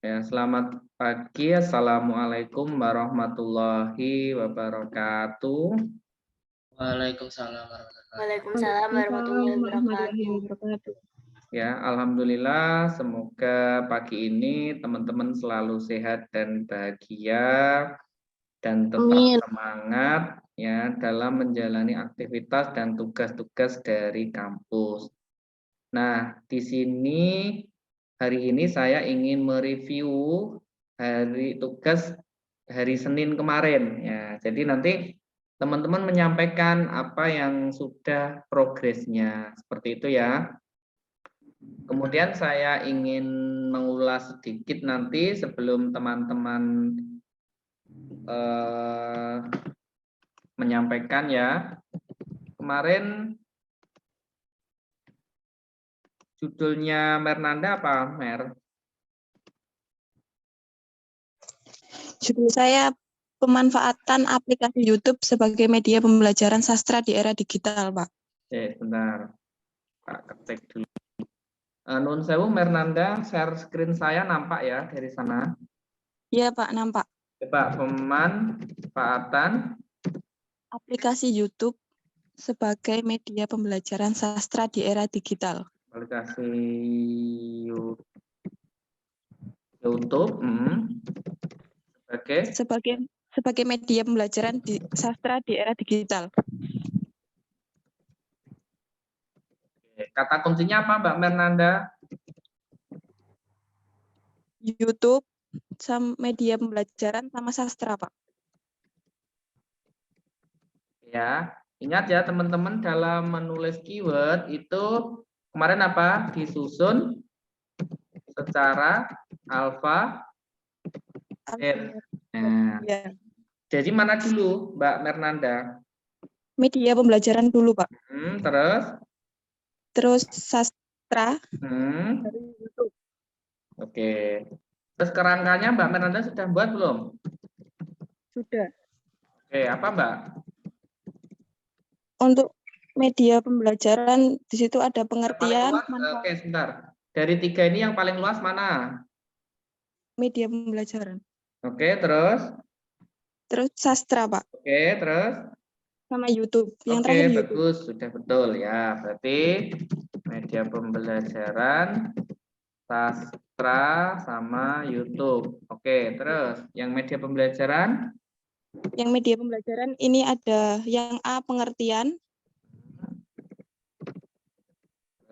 Ya, selamat pagi. Assalamualaikum warahmatullahi wabarakatuh. Waalaikumsalam warahmatullahi wabarakatuh. Waalaikumsalam warahmatullahi wabarakatuh. Ya, alhamdulillah. Semoga pagi ini teman-teman selalu sehat dan bahagia dan tetap semangat ya dalam menjalani aktivitas dan tugas-tugas dari kampus. Nah, di sini hari ini saya ingin mereview tugas hari Senin kemarin ya. Jadi nanti teman-teman menyampaikan apa yang sudah progresnya seperti itu ya. Kemudian saya ingin mengulas sedikit nanti sebelum teman-teman menyampaikan ya. Kemarin judulnya Mernanda apa, Mer? Judul saya pemanfaatan aplikasi YouTube sebagai media pembelajaran sastra di era digital, Pak. Oke, sebentar. Pak ketik dulu. Nun sewu Mernanda, share screen saya nampak ya dari sana? Iya, Pak, nampak. Pak, pemanfaatan aplikasi YouTube sebagai media pembelajaran sastra di era digital. Aplikasi YouTube sebagai media pembelajaran sastra di era digital. Kata kuncinya apa, Mbak Mernanda? YouTube sama media pembelajaran sama sastra, Pak. Ya, ingat ya teman-teman dalam menulis keyword itu kemarin apa? Disusun secara alfabet. Nah, ya. Jadi mana dulu, Mbak Mernanda? Media pembelajaran dulu, Pak. Terus sastra. Dari YouTube. Oke. Terus kerangkanya Mbak Mernanda sudah buat belum? Sudah. Oke, apa Mbak? Untuk media pembelajaran di situ ada pengertian. Oke, sebentar. Dari 3 ini yang paling luas mana? Media pembelajaran. Oke, terus? Terus sastra, Pak. Oke, terus? Sama YouTube. Yang Oke, terakhir bagus. YouTube. Sudah betul ya. Berarti media pembelajaran sastra sama YouTube. Oke, terus yang media pembelajaran? Yang media pembelajaran ini ada yang A, pengertian.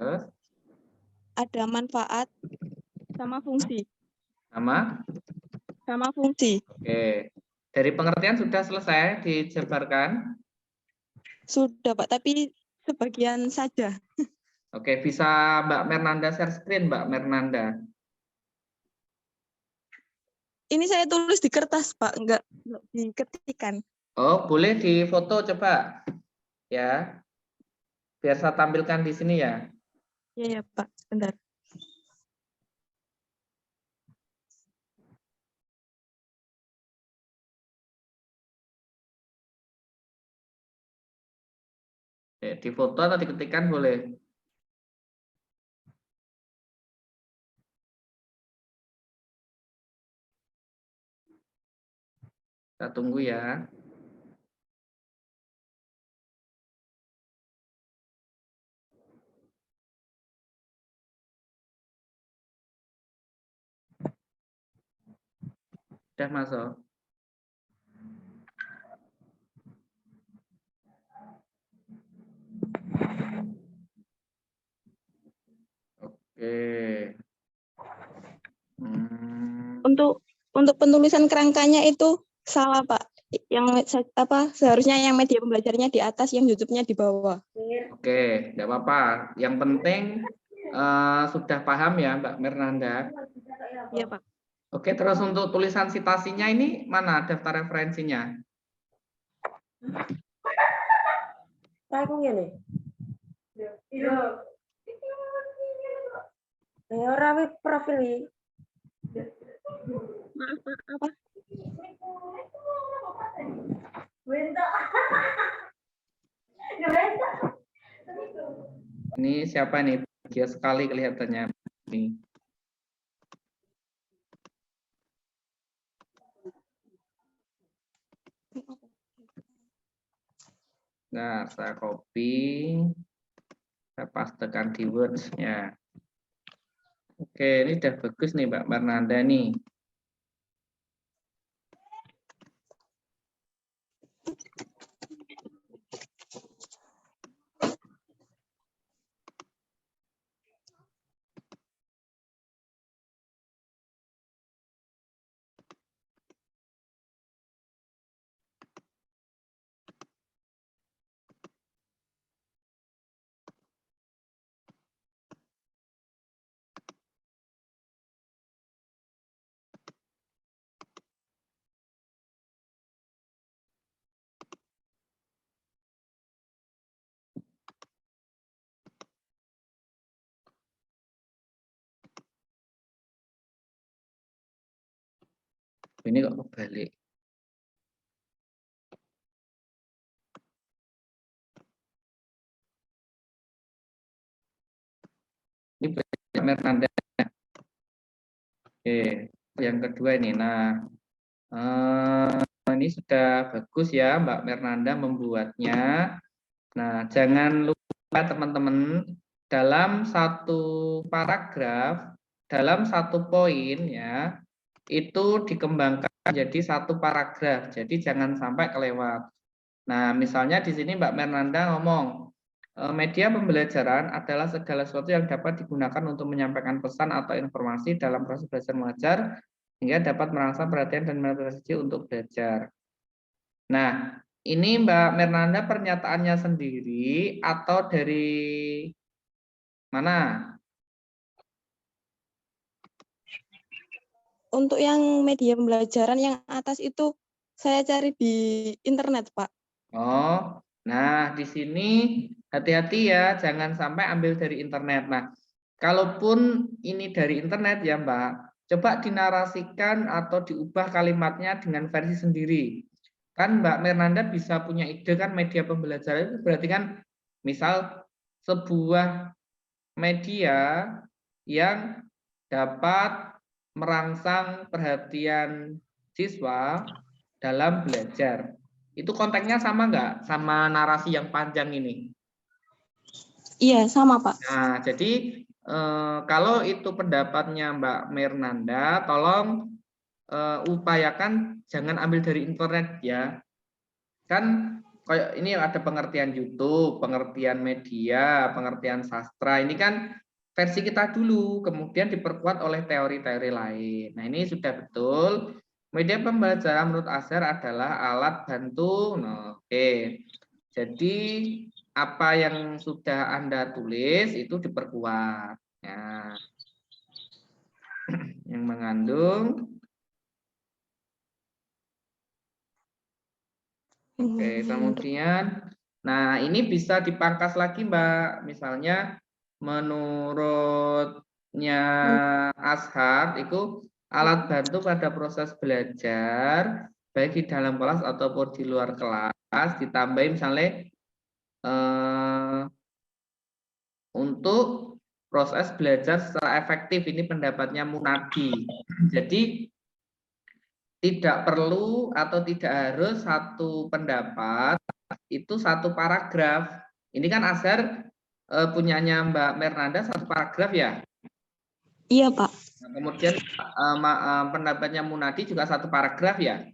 Terus? Ada manfaat sama fungsi. Sama fungsi. Oke. Dari pengertian sudah selesai dijabarkan? Sudah, Pak, tapi sebagian saja. Oke, bisa Mbak Mernanda share screen, Mbak Mernanda. Ini saya tulis di kertas, Pak, enggak diketikan. Oh, boleh di foto coba. Ya. Biar saya tampilkan di sini ya. Iya, Pak, sebentar. Di foto atau diketikkan boleh. Kita tunggu ya. Sudah masuk. Oke. Untuk penulisan kerangkanya itu salah, Pak. Yang seharusnya yang media pembelajarannya di atas, yang YouTube-nya di bawah. Oke, tidak apa-apa. Yang penting sudah paham ya, Mbak Mernanda. Iya, Pak. Oke, terus untuk tulisan citasinya ini mana daftar referensinya? Ini. Ora profil. Maaf, Pak, apa? Ini siapa nih? Bahagia sekali kelihatannya. Ini. Nah, saya copy, saya pastekan di Word ya. Oke, ini udah bagus nih Mbak Marnanda nih. Ini kok kebalik. Ini banyak Marnanda. Oke, yang kedua ini. Nah, ini sudah bagus ya Mbak Marnanda membuatnya. Nah, jangan lupa teman-teman dalam satu paragraf, dalam satu poin ya, itu dikembangkan menjadi satu paragraf. Jadi jangan sampai kelewat. Nah, misalnya di sini Mbak Marnanda ngomong, media pembelajaran adalah segala sesuatu yang dapat digunakan untuk menyampaikan pesan atau informasi dalam proses belajar mengajar hingga dapat merangsang perhatian dan motivasi untuk belajar. Nah, ini Mbak Marnanda pernyataannya sendiri atau dari mana? Untuk yang media pembelajaran yang atas itu saya cari di internet, Pak. Oh, nah di sini hati-hati ya, jangan sampai ambil dari internet. Nah, kalaupun ini dari internet ya Mbak, coba dinarasikan atau diubah kalimatnya dengan versi sendiri. Kan Mbak Marnanda bisa punya ide kan media pembelajaran itu berarti kan misal sebuah media yang dapat merangsang perhatian siswa dalam belajar. Itu konteksnya sama nggak sama narasi yang panjang ini? Iya, sama, Pak. Nah, jadi kalau itu pendapatnya Mbak Marnanda, tolong upayakan jangan ambil dari internet ya. Kan kayak ini ada pengertian YouTube, pengertian media, pengertian sastra. Ini kan versi kita dulu, kemudian diperkuat oleh teori-teori lain. Nah, ini sudah betul. Media pembelajaran menurut Azhar adalah alat bantu. Nah, oke. Jadi apa yang sudah Anda tulis itu diperkuat. Ya. Yang mengandung. Oke, kemudian, nah ini bisa dipangkas lagi Mbak. Misalnya menurutnya Azhar itu alat bantu pada proses belajar baik di dalam kelas ataupun di luar kelas, ditambahin misalnya untuk proses belajar secara efektif. Ini pendapatnya Munadi. Jadi tidak perlu atau tidak harus satu pendapat itu satu paragraf. Ini kan Azhar punyanya Mbak Marnanda satu paragraf ya. Iya, Pak. Nah, kemudian pendapatnya Munadi juga satu paragraf ya.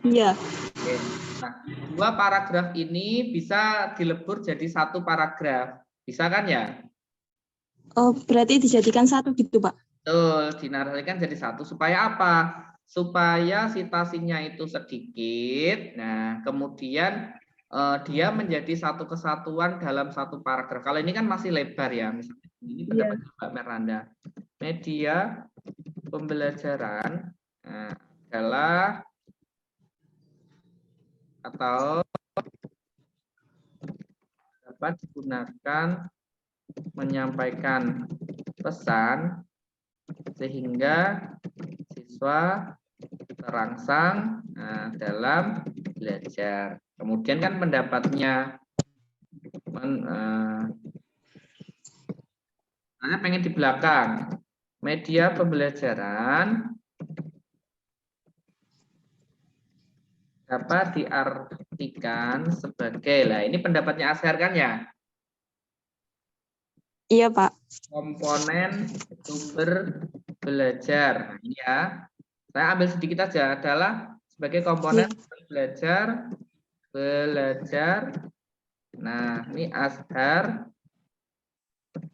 Iya. Oke. Nah, dua paragraf ini bisa dilebur jadi satu paragraf. Bisa kan ya? Oh, berarti dijadikan satu gitu, Pak. Betul, dinarasikan jadi satu supaya apa? Supaya citasinya itu sedikit. Nah, kemudian dia menjadi satu kesatuan dalam satu paragraf. Kalau ini kan masih lebar ya, misalnya ini pendapat Mbak Marnanda. Media pembelajaran adalah atau dapat digunakan menyampaikan pesan sehingga siswa terangsang dalam belajar. Kemudian kan pendapatnya saya pengen di belakang. Media pembelajaran dapat diartikan sebagai, lah ini pendapatnya Azhar kan ya, Iya, Pak. komponen sumber belajar. Nah, ini ya, saya ambil sedikit aja, adalah sebagai komponen Iya. sumber belajar. Nah, ini Azhar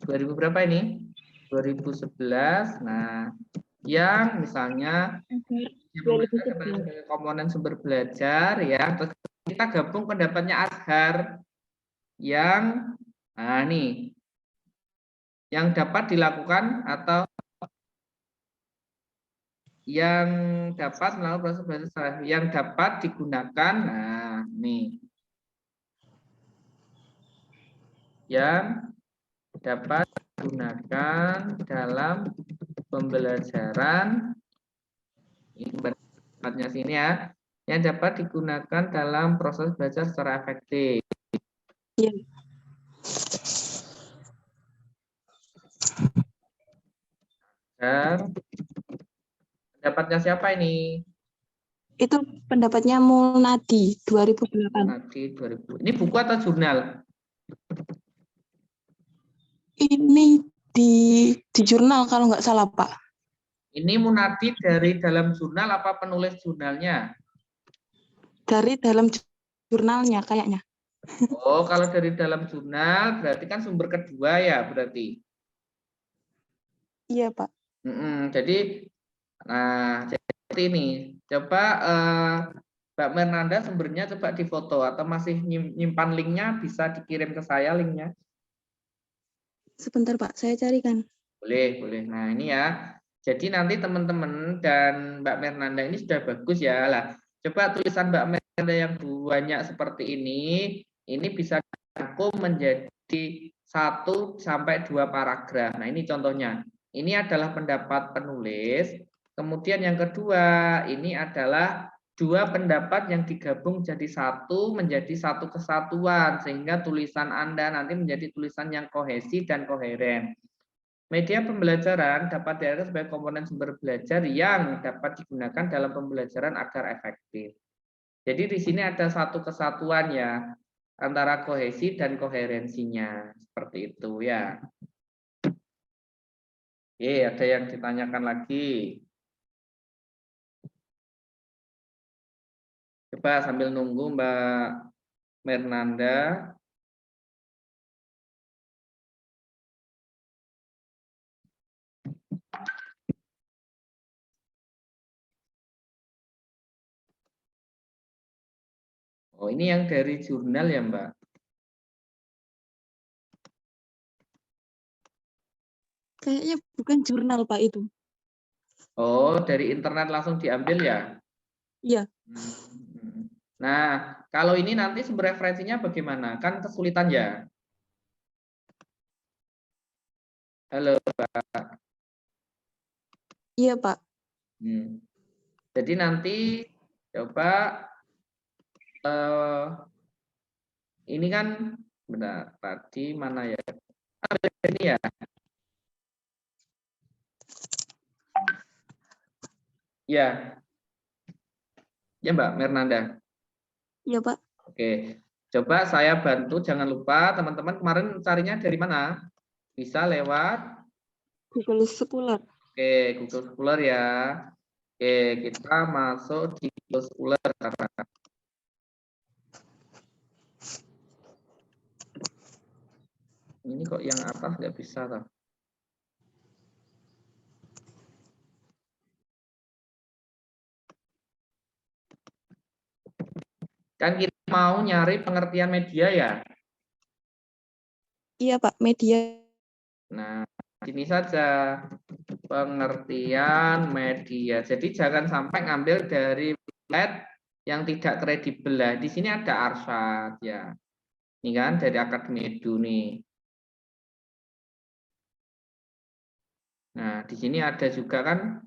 2000 berapa ini? 2011. Nah, yang misalnya sebagai komponen sumber belajar ya, terus kita gabung pendapatnya Azhar yang nih yang dapat dilakukan atau yang dapat melakukan proses belajar yang dapat digunakan. Nah, nih yang dapat digunakan dalam pembelajaran, ini pendapatnya sini ya, yang dapat digunakan dalam proses belajar secara efektif. Iya. Dan pendapatnya siapa ini? Itu pendapatnya Mulnadi 2008. Nanti 2000. Ini buku atau jurnal? Ini di jurnal kalau nggak salah, Pak. Ini Munadi dari dalam jurnal apa penulis jurnalnya? Dari dalam jurnalnya kayaknya. Oh, kalau dari dalam jurnal berarti kan sumber kedua ya berarti. Iya, Pak. Jadi, nah seperti ini. Coba Mbak Mernanda sumbernya coba difoto atau masih nyimpan linknya, bisa dikirim ke saya linknya. Sebentar, Pak, saya carikan. Boleh, boleh. Nah ini ya. Jadi nanti teman-teman dan Mbak Mernanda ini sudah bagus ya lah. Coba tulisan Mbak Mernanda yang banyak seperti ini bisa dirangkum menjadi 1 sampai 2 paragraf. Nah ini contohnya. Ini adalah pendapat penulis. Kemudian yang kedua, ini adalah 2 pendapat yang digabung jadi menjadi satu kesatuan, sehingga tulisan Anda nanti menjadi tulisan yang kohesi dan koheren. Media pembelajaran dapat diartikan sebagai komponen sumber belajar yang dapat digunakan dalam pembelajaran agar efektif. Jadi di sini ada satu kesatuan ya antara kohesi dan koherensinya, seperti itu ya. Oke, ada yang ditanyakan lagi? Coba sambil nunggu Mbak Mernanda. Oh, ini yang dari jurnal ya, Mbak? Kayaknya bukan jurnal, Pak, itu. Oh, dari internet langsung diambil ya? Iya. Nah, kalau ini nanti sumber referensinya bagaimana? Kan kesulitan ya? Halo, Pak. Iya, Pak. Jadi nanti coba ini kan benar tadi mana ya? Ini ya. Ya. Ya, Mbak Mernanda. Iya, Pak. Oke. Coba saya bantu, jangan lupa teman-teman kemarin carinya dari mana? Bisa lewat Google Scholar. Oke, Google Scholar ya. Oke, kita masuk di Google Scholar sekarang. Ini kok yang atas nggak bisa toh? Kan kita mau nyari pengertian media ya. Iya, Pak, media. Nah, sini saja pengertian media. Jadi jangan sampai ngambil dari website yang tidak kredibel lah. Di sini ada Arsyad ya. Ini kan dari Akademi Edu nih. Nah, di sini ada juga kan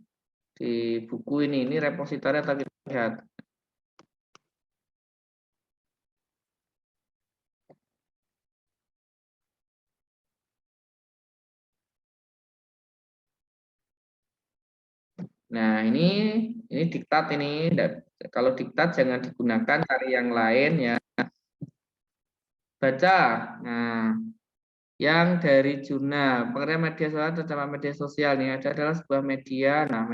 di buku ini repositori atau kita lihat. Nah, ini diktat ini. Kalau diktat jangan digunakan, cari yang lain ya. Baca. Nah, yang dari Juna, pengertian media sosial terutama media sosial nih ada adalah sebuah media. Nah,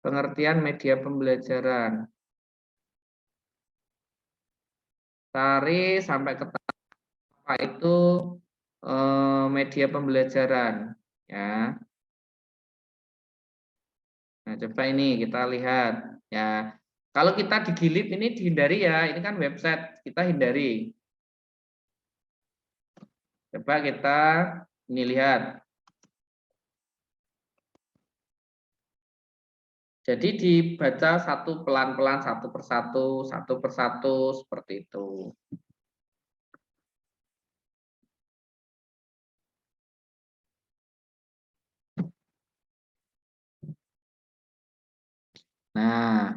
pengertian media pembelajaran. Cari sampai ke apa itu media pembelajaran ya. Nah, coba ini kita lihat ya. Kalau kita digilip ini dihindari ya. Ini kan website, kita hindari. Coba kita ini lihat. Jadi dibaca satu pelan-pelan, satu persatu seperti itu. Nah,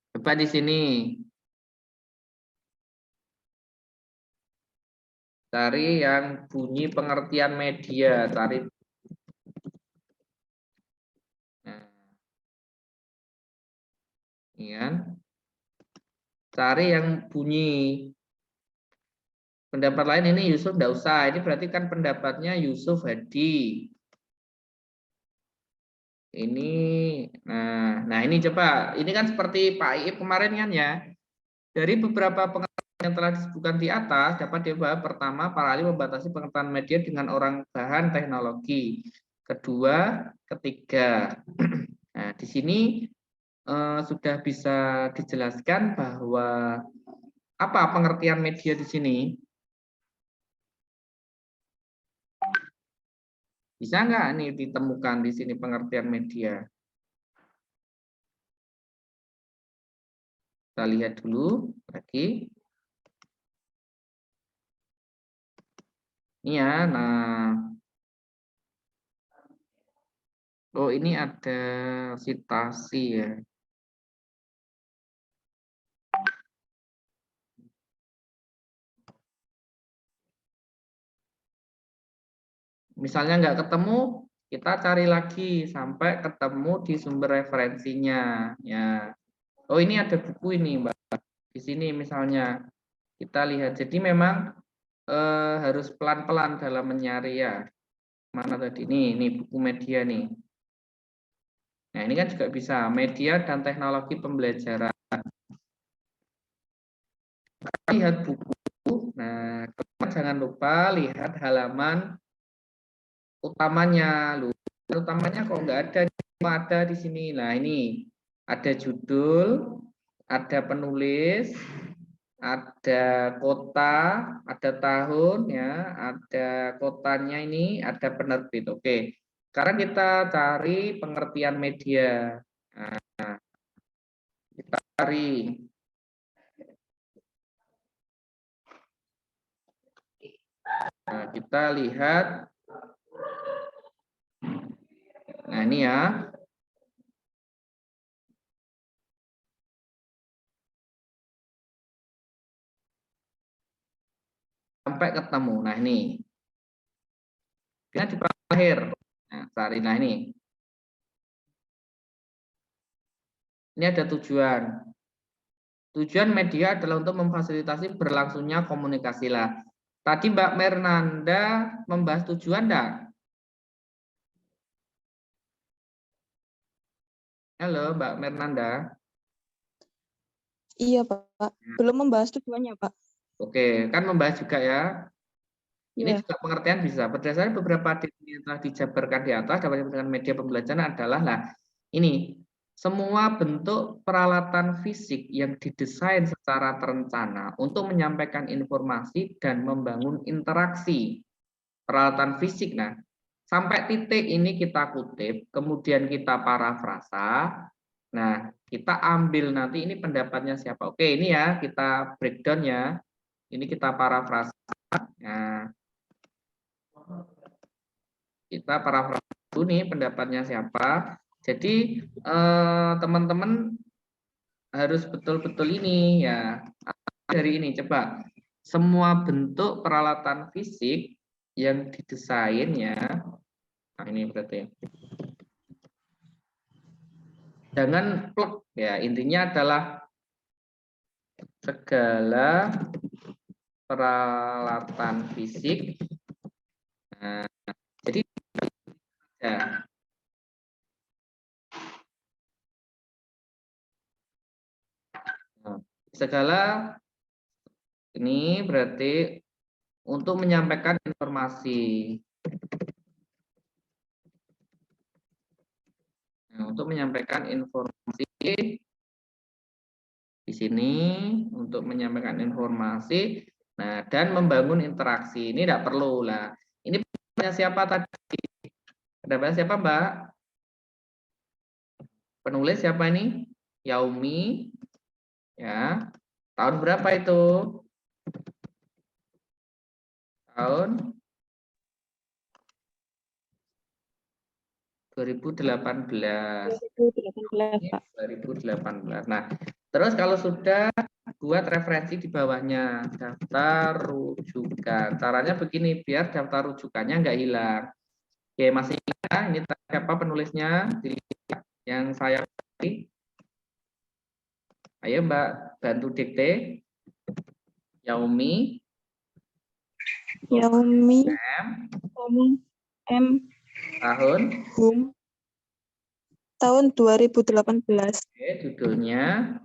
coba di sini cari yang bunyi pengertian media, cari. Nah, ini kan. Cari yang bunyi. Pendapat lain ini Yusuf enggak usah. Ini berarti kan pendapatnya Yusuf Hadi. Ini, nah ini coba. Ini kan seperti Pak Iip kemarin kan ya. Dari beberapa pengertian yang telah disebutkan di atas, dapat dibahas pertama, para ahli membatasi pengetahuan media dengan orang bahan teknologi. Kedua, ketiga. Nah, di sini sudah bisa dijelaskan bahwa apa pengertian media di sini. Bisa nggak nih ditemukan di sini pengertian media? Kita lihat dulu lagi. Ini ya, nah. Oh, ini ada citasi ya. Misalnya nggak ketemu, kita cari lagi sampai ketemu di sumber referensinya. Ya. Oh, ini ada buku ini, Mbak. Di sini misalnya kita lihat. Jadi memang harus pelan-pelan dalam mencari ya. Mana tadi? Ini buku media nih. Nah, ini kan juga bisa media dan teknologi pembelajaran. Lihat buku. Nah, jangan lupa lihat halaman utamanya. Utamanya kok nggak ada di sini. Nah, ini ada judul, ada penulis, ada kota, ada tahun ya, ada kotanya ini, ada penerbit. Oke. Sekarang kita cari pengertian media. Nah, kita cari. Nah, kita lihat. Nah, ini ya. Sampai ketemu. Nah, ini. Kita di akhir. Nah, cari. Nah, ini. Ini ada tujuan. Tujuan media adalah untuk memfasilitasi berlangsungnya komunikasi lah. Tadi Mbak Mernanda membahas tujuan enggak? Halo Mbak Mernanda. Iya, Pak. Belum membahas tujuannya, Pak. Oke, kan membahas juga ya. Ini Iya. juga pengertian bisa. Berdasarkan beberapa definisi yang telah dijabarkan di atas, dapat dikatakan media pembelajaran adalah ini semua bentuk peralatan fisik yang didesain secara terencana untuk menyampaikan informasi dan membangun interaksi. Peralatan fisik. Nah, sampai titik ini kita kutip, kemudian kita parafrasa. Nah, kita ambil nanti ini pendapatnya siapa. Oke, ini ya kita breakdown ya. Ini kita parafrasa. Nah, kita parafrase dulu nih pendapatnya siapa. Jadi teman-teman harus betul-betul ini ya. Dari ini coba semua bentuk peralatan fisik yang didesain ya. Nah, ini berarti Jangan plek ya, intinya adalah segala peralatan fisik. Nah, jadi ya, segala ini berarti untuk menyampaikan informasi. Nah, untuk menyampaikan informasi di sini, untuk menyampaikan informasi, nah dan membangun interaksi. Ini tidak perlu lah. Ini pendapatnya siapa tadi? Pendapatnya siapa, Mbak? Penulis siapa ini? Yaumi. Ya. Tahun berapa itu? Tahun 2018. 2018, Pak. 2018. Nah, terus kalau sudah buat referensi di bawahnya, daftar rujukan. Caranya begini, biar daftar rujukannya nggak hilang. Oke, masih ingat ini siapa penulisnya? Dilihat yang saya pilih. Ayo Mbak, bantu dikte. Yaumi. Yaumi M. Tahun. Tahun 2018. Oke, judulnya.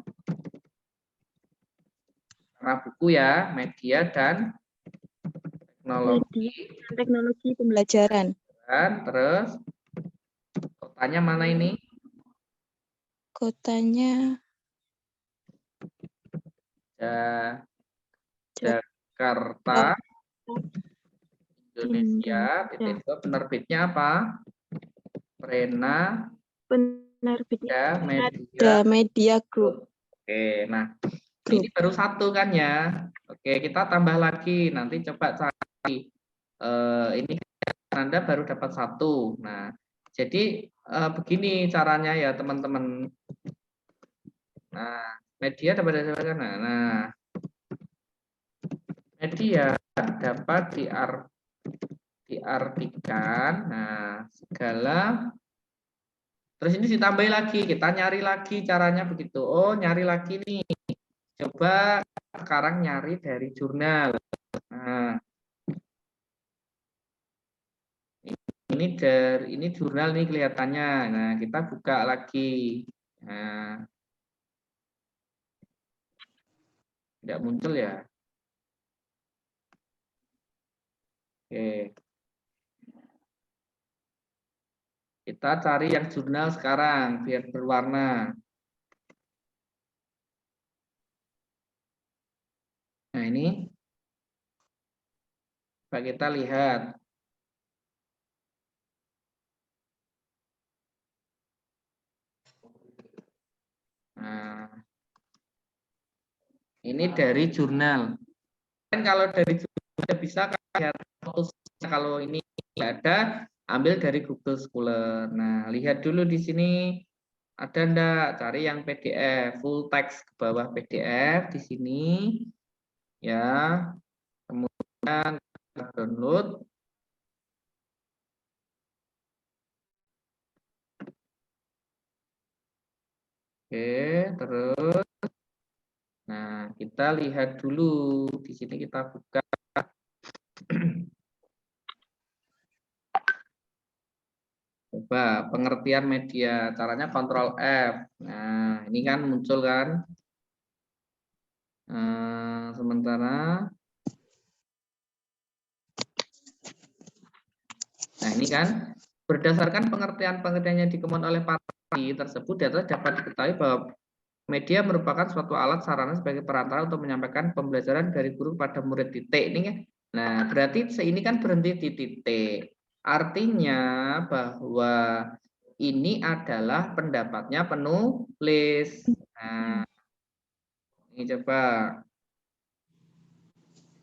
Karena buku ya, media dan teknologi. Teknologi pembelajaran. Dan terus kotanya mana ini? Kotanya Jakarta, Indonesia. Titik-dua, penerbitnya apa? Prena penerbitnya Media Group. Oke, nah ini baru satu kan ya. Oke, kita tambah lagi. Nanti coba cari. Ini Anda baru dapat satu. Nah, jadi begini caranya ya teman-teman. Nah, media dapat dari mana? Nah, media dapat diartikan. Nah, segala. Terus ini ditambahin lagi. Kita nyari lagi caranya begitu. Oh, nyari lagi nih. Coba sekarang nyari dari jurnal. Nah, ini jurnal nih kelihatannya. Nah, kita buka lagi. Nah, tidak muncul ya. Oke. Kita cari yang jurnal sekarang biar berwarna. Nah, ini coba kita lihat. Nah, ini dari jurnal. Kan kalau dari jurnal bisa lihat fotonya, kalau ini tidak ada, ambil dari Google Scholar. Nah, lihat dulu di sini ada enggak, cari yang PDF, full text ke bawah PDF di sini. Ya. Kemudian download. Oke, terus nah, kita lihat dulu di sini, kita buka. Coba pengertian media, caranya Ctrl F. Nah, ini kan muncul kan. Sementara nah, ini kan berdasarkan pengertian-pengertian yang dikemukakan oleh para ahli tersebut, data dapat diketahui bahwa media merupakan suatu alat sarana sebagai perantara untuk menyampaikan pembelajaran dari guru pada murid. Titik ini kan. Nah, berarti ini kan berhenti di titik. Artinya bahwa ini adalah pendapatnya penulis. Nah, ini coba.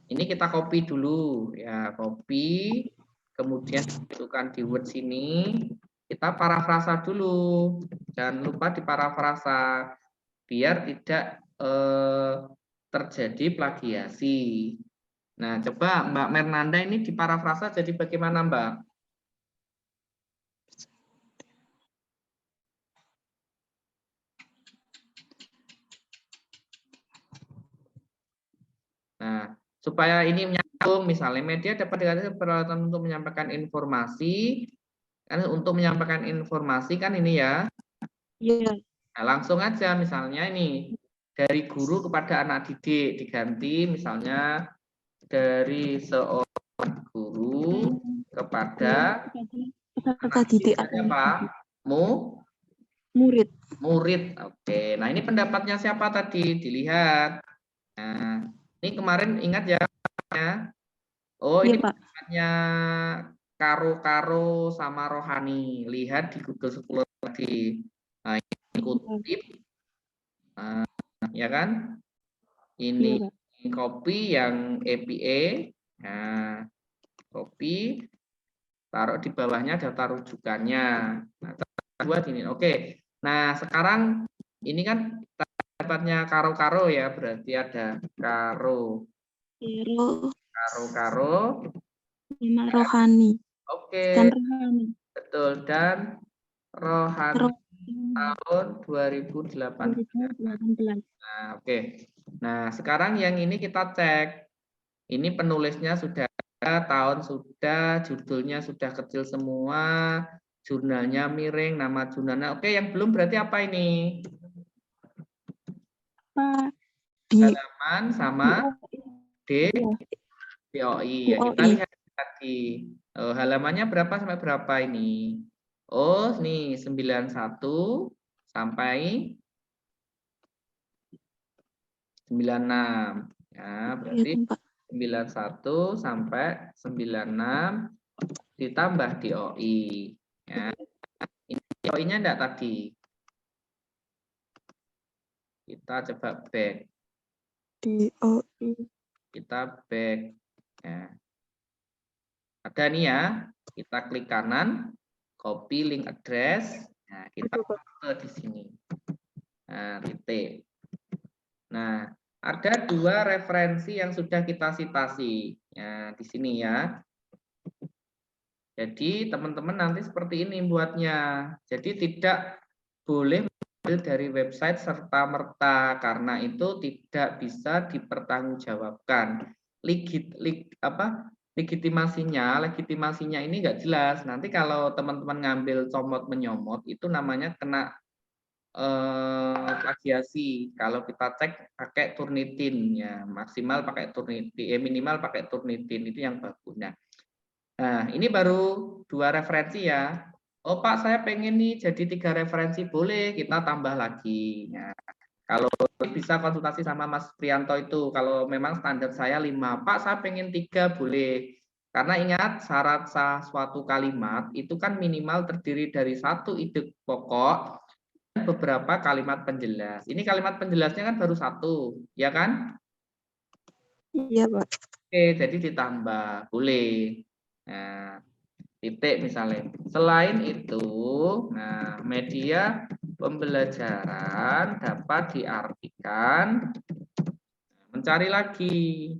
Ini kita copy dulu ya, copy. Kemudian masukkan di Word sini. Kita parafrasa dulu. Jangan lupa diparafrasa biar tidak terjadi plagiasi. Nah, coba Mbak Mernanda ini diparafrasa jadi bagaimana, Mbak? supaya ini menyambung, misalnya media dapat dikatakan peralatan untuk menyampaikan informasi, kan untuk menyampaikan informasi kan ini ya. Iya. Nah, langsung aja misalnya ini dari guru kepada anak didik diganti misalnya dari seorang guru kepada Peserta didik atau apa? murid. Murid. Oke. Nah, ini pendapatnya siapa tadi? Dilihat. Nah, ini kemarin ingat ya. Oh, Iya, ini Pak. pendapatnya Karo sama Rohani. Lihat di Google Scholar tadi. Nah, ini kutip. Nah, ya kan? Ini Iya, Pak. copy yang APA. Nah, copy, taruh di bawahnya daftar rujukannya. Nah, buat ini. Oke. Nah, sekarang ini kan pendapatnya Karo ya, berarti ada Karo sama Rohani. Oke, Dan Rohani. betul. Dan Rohani tahun 2018. 2018. Nah, oke. Nah, sekarang yang ini kita cek. Ini penulisnya sudah ada, tahun sudah, judulnya sudah kecil semua, jurnalnya miring, nama jurnalnya. Oke, yang belum berarti apa ini? Pak, di Halaman sama DOI. Ya, kita DOI. lihat tadi. Oh, halamannya berapa sampai berapa ini? Oh, nih 91 sampai 96. Ya, berarti 91 sampai 96 ditambah DOI. Ya. Ini DOI-nya enggak tadi? Kita coba back. DOI. Kita back. Ya. Ada nih ya. Kita klik kanan, copy link address. Nah, kita paste di sini. Nah, titik. Nah, ada dua referensi yang sudah kita citasi. Ya, di sini ya. Jadi teman-teman nanti seperti ini buatnya. Jadi tidak boleh mengambil dari website serta-merta karena itu tidak bisa dipertanggungjawabkan. Legitimasinya ini nggak jelas. Nanti kalau teman-teman ngambil comot menyomot itu namanya kena plagiasi. Kalau kita cek pakai Turnitin ya, maksimal pakai Turnitin, minimal pakai Turnitin itu yang bagus. Nah, ini baru dua referensi ya. Oh Pak, saya pengen nih jadi 3 referensi, boleh kita tambah lagi. Nah, kalau bisa konsultasi sama Mas Prianto itu, kalau memang standar saya 5, Pak saya pengen 3 boleh. Karena ingat syarat sah suatu kalimat itu kan minimal terdiri dari 1 ide pokok dan beberapa kalimat penjelas. Ini kalimat penjelasnya kan baru 1, ya kan? Iya, Pak. Oke, jadi ditambah, boleh. Nah, titik misalnya. Selain itu, nah media pembelajaran dapat diartikan mencari lagi,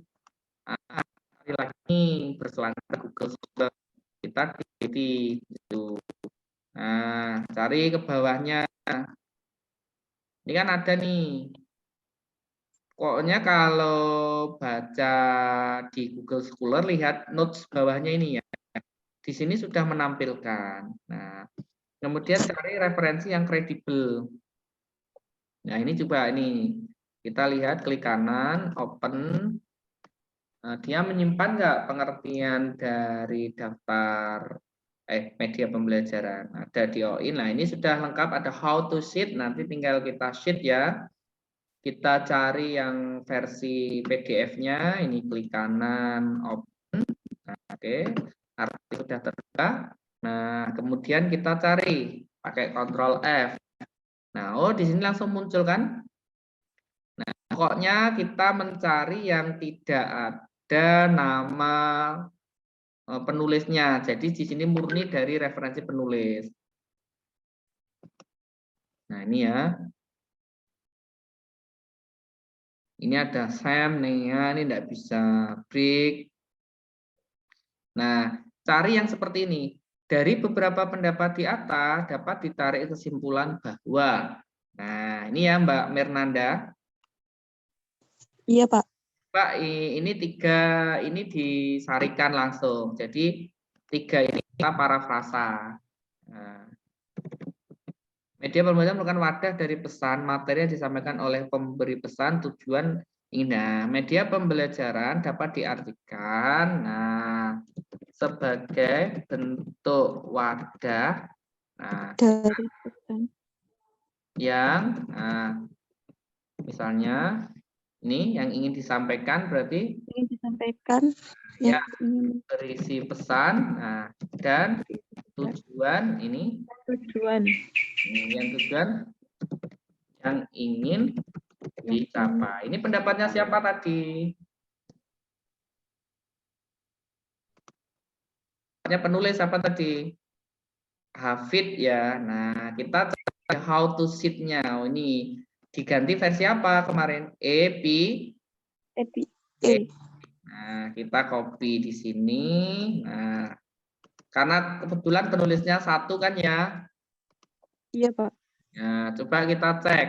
berselancar Google Scholar. Kita di itu. Nah, cari ke bawahnya. Ini kan ada nih. Pokoknya kalau baca di Google Scholar lihat notes bawahnya ini ya. Di sini sudah menampilkan. Nah, kemudian cari referensi yang kredibel. Nah, ini coba ini. Kita lihat klik kanan, open. Nah, dia menyimpan nggak pengertian dari daftar media pembelajaran. Ada di OIN. Nah, ini sudah lengkap, ada how to sheet, nanti tinggal kita sheet ya. Kita cari yang versi PDF-nya, ini klik kanan, open. Nah, oke, artikel sudah terbuka. Nah, kemudian kita cari pakai Ctrl F. Nah, oh di sini langsung muncul kan? Nah, pokoknya kita mencari yang tidak ada nama penulisnya. Jadi di sini murni dari referensi penulis. Nah, ini ya. Ini ada Sam, Nea, ini tidak bisa break. Nah, cari yang seperti ini. Dari beberapa pendapat di atas dapat ditarik kesimpulan bahwa, nah ini ya Mbak Mirnanda. Iya, Pak. Pak, ini 3 ini disarikan langsung. Jadi 3 ini kita parafrasa. Nah, media pembelajaran merupakan wadah dari pesan materi yang disampaikan oleh pemberi pesan tujuan ini. Nah, media pembelajaran dapat diartikan sebagai bentuk wadah Dari pesan. yang misalnya ini yang ingin disampaikan berarti Ingin disampaikan ya yang ingin berisi pesan dan tujuan ini tujuan yang ingin dicapai. Ini pendapatnya siapa tadi? Penulis apa tadi? Hafid ya. Nah, kita cari how to sheet-nya. Oh, ini diganti versi apa kemarin? epi Nah, kita copy di sini. Nah, karena kebetulan penulisnya 1 kan ya. Iya, Pak. Nah, coba kita cek.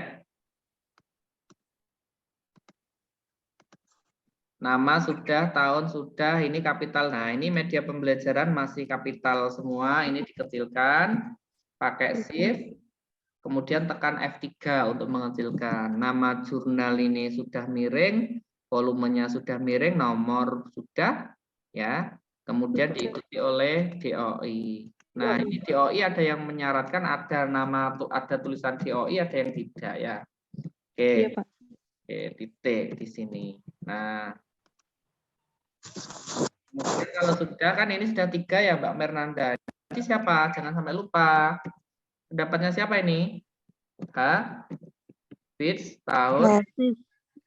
Nama sudah, tahun sudah, ini kapital. Nah, ini media pembelajaran masih kapital semua. Ini dikecilkan, pakai shift, kemudian tekan F3 untuk mengecilkan. Nama jurnal ini sudah miring, volumenya sudah miring, nomor sudah, ya. Kemudian diikuti oleh DOI. Nah, ini DOI ada yang menyarankan ada nama, ada tulisan DOI, ada yang tidak ya. Oke, Iya, Pak. Oke, titik di sini. Nah, kemudian kalau sudah kan ini sudah 3 ya Mbak Mernanda. Jadi siapa? Jangan sampai lupa. Pendapatnya siapa ini? Fitz tahun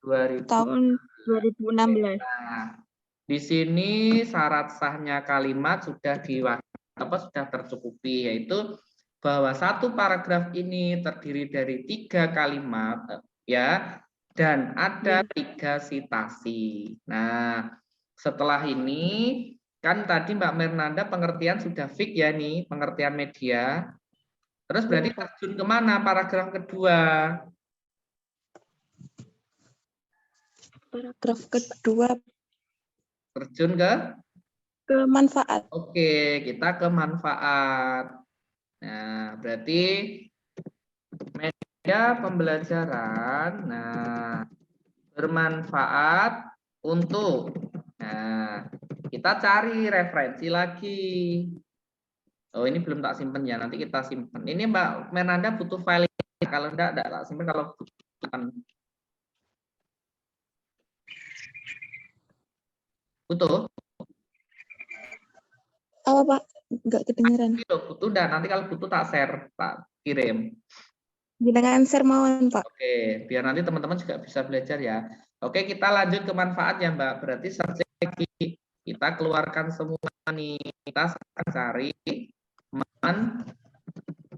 2000. Tahun 2016. Nah, di sini syarat sahnya kalimat sudah sudah tercukupi, yaitu bahwa satu paragraf ini terdiri dari 3 kalimat ya, dan ada 3 sitasi. Nah, setelah ini kan tadi Mbak Mernanda pengertian sudah fix ya nih, pengertian media. Terus berarti terjun kemana paragraf kedua? Paragraf kedua Terjun ke? ke manfaat. Oke, kita ke manfaat. Nah, berarti media pembelajaran bermanfaat untuk kita cari referensi lagi. Oh, ini belum tak simpen ya, nanti kita simpen. Ini Mbak Mernanda butuh file, kalau enggak tak simpen, kalau butuh. Apa, Pak? Enggak kedengeran. Butuh dan nanti kalau butuh tak share, tak kirim. Jangan share mawon, Pak. Oke, biar nanti teman-teman juga bisa belajar ya. Oke, kita lanjut ke manfaat ya Mbak. Berarti searching lagi. Kita keluarkan semua nih. Kita cari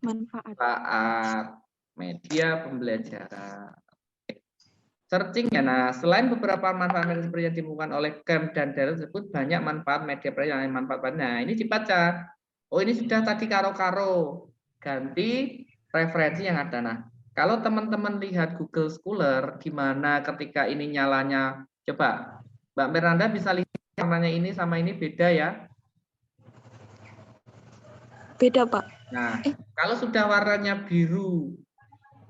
manfaat media pembelajaran. Searching ya. Nah, selain beberapa manfaat media seperti yang ditemukan oleh Camp dan Daryl tersebut, banyak manfaat media pembelajaran yang manfaat. Nah, ini dibaca. Oh, ini sudah tadi karo-karo. Ganti referensi yang ada. Nah, kalau teman-teman lihat Google Scholar, gimana ketika ini nyalanya? Coba, Mbak Miranda bisa lihat warnanya ini sama ini beda ya? Beda, Pak. Nah, kalau sudah warnanya biru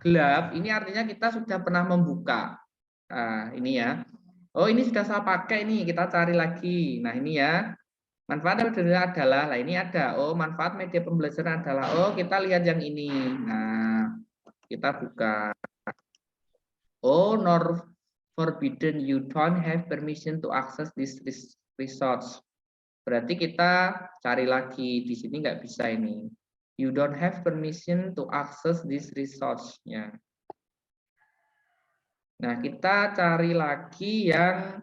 gelap, ini artinya kita sudah pernah membuka. Nah, ini ya. Oh, ini sudah saya pakai nih, kita cari lagi. Nah, ini ya. Manfaat media adalah, nah ini ada. Oh, manfaat media pembelajaran adalah, oh kita lihat yang ini. Nah, kita buka. Oh, nor forbidden, you don't have permission to access this resource. Berarti kita cari lagi, di sini nggak bisa ini. You don't have permission to access this resource-nya. Nah, kita cari lagi yang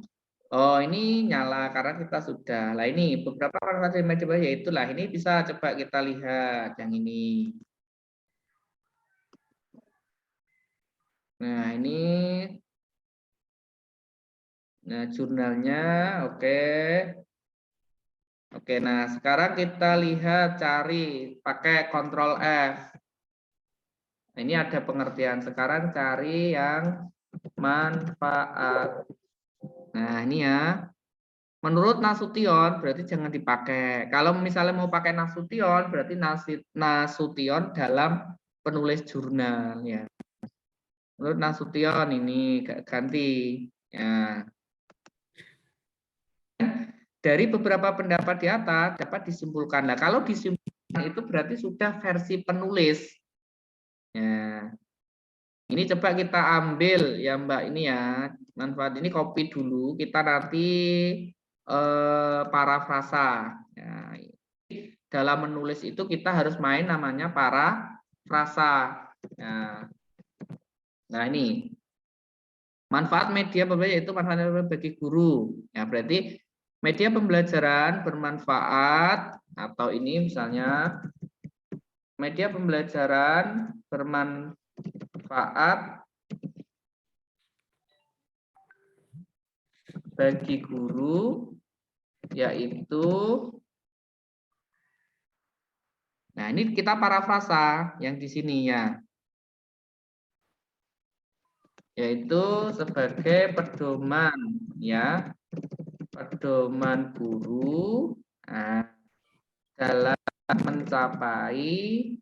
oh, ini nyala karena kita sudah. Lah ini beberapa manfaat media yaitu lah ini bisa coba kita lihat yang ini. Nah, ini jurnalnya oke. Oke, nah sekarang kita lihat cari pakai Ctrl F. Nah, ini ada pengertian. Sekarang cari yang manfaat. Nah, ini ya. Menurut Nasution berarti jangan dipakai. Kalau misalnya mau pakai Nasution berarti Nasution dalam penulis jurnal ya. Menurut Nasution ini ganti ya. Dari beberapa pendapat di atas dapat disimpulkan. Nah, kalau disimpulkan itu berarti sudah versi penulis. Ya. Ini coba kita ambil ya Mbak ini ya. Manfaat ini copy dulu, kita nanti parafrasa. Ya, dalam menulis itu kita harus main namanya parafrasa. Nah ini manfaat media pembelajaran yaitu manfaat bagi guru. Ya berarti media pembelajaran bermanfaat atau ini misalnya media pembelajaran bermanfaat bagi guru yaitu. Nah, ini kita parafrasa yang di sini ya. Yaitu sebagai pedoman ya. Pedoman guru dalam mencapai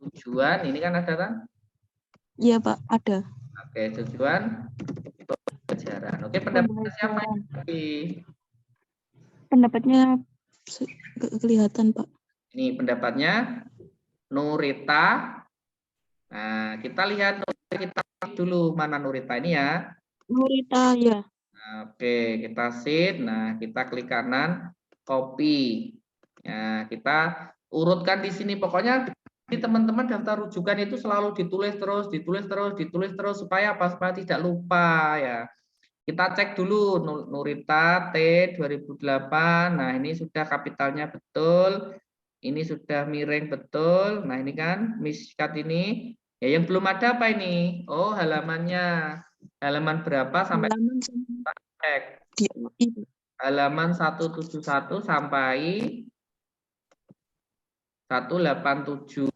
tujuan. Ini kan ada kan? Iya, Pak, ada. Oke, tujuan pembelajaran. Oke, pendapatnya siapa ini? Pendapatnya kelihatan, Pak. Ini pendapatnya Nurita. Nah, kita lihat kita dulu mana Nurita ini ya. Nurita, ya. Oke, kita save. Nah, kita klik kanan, copy. Ya, kita urutkan di sini. Pokoknya teman-teman daftar rujukan itu selalu ditulis terus supaya apa? Supaya tidak lupa ya. Kita cek dulu Nurita T 2008. Nah, ini sudah kapitalnya betul. Ini sudah miring betul. Nah, ini kan miskat ini. Ya, yang belum ada apa ini? Oh, halamannya. Halaman berapa sampai Halaman cek. Halaman 171 sampai 187.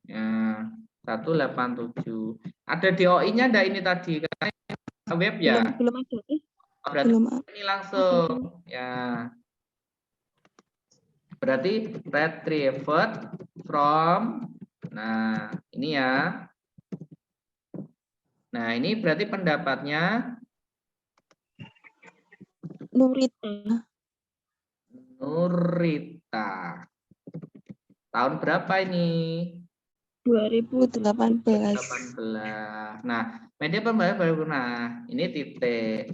Ya, 187. Ada DOI-nya enggak ini tadi? Karena web ya. Belum ada. Berarti Belum ini langsung ya. Berarti retrieved from. Nah, ini ya. Nah, ini berarti pendapatnya Nurita. Nurita. Tahun berapa ini? 2018. 18. Nah, media pembelajaran baru. Nah, ini titik.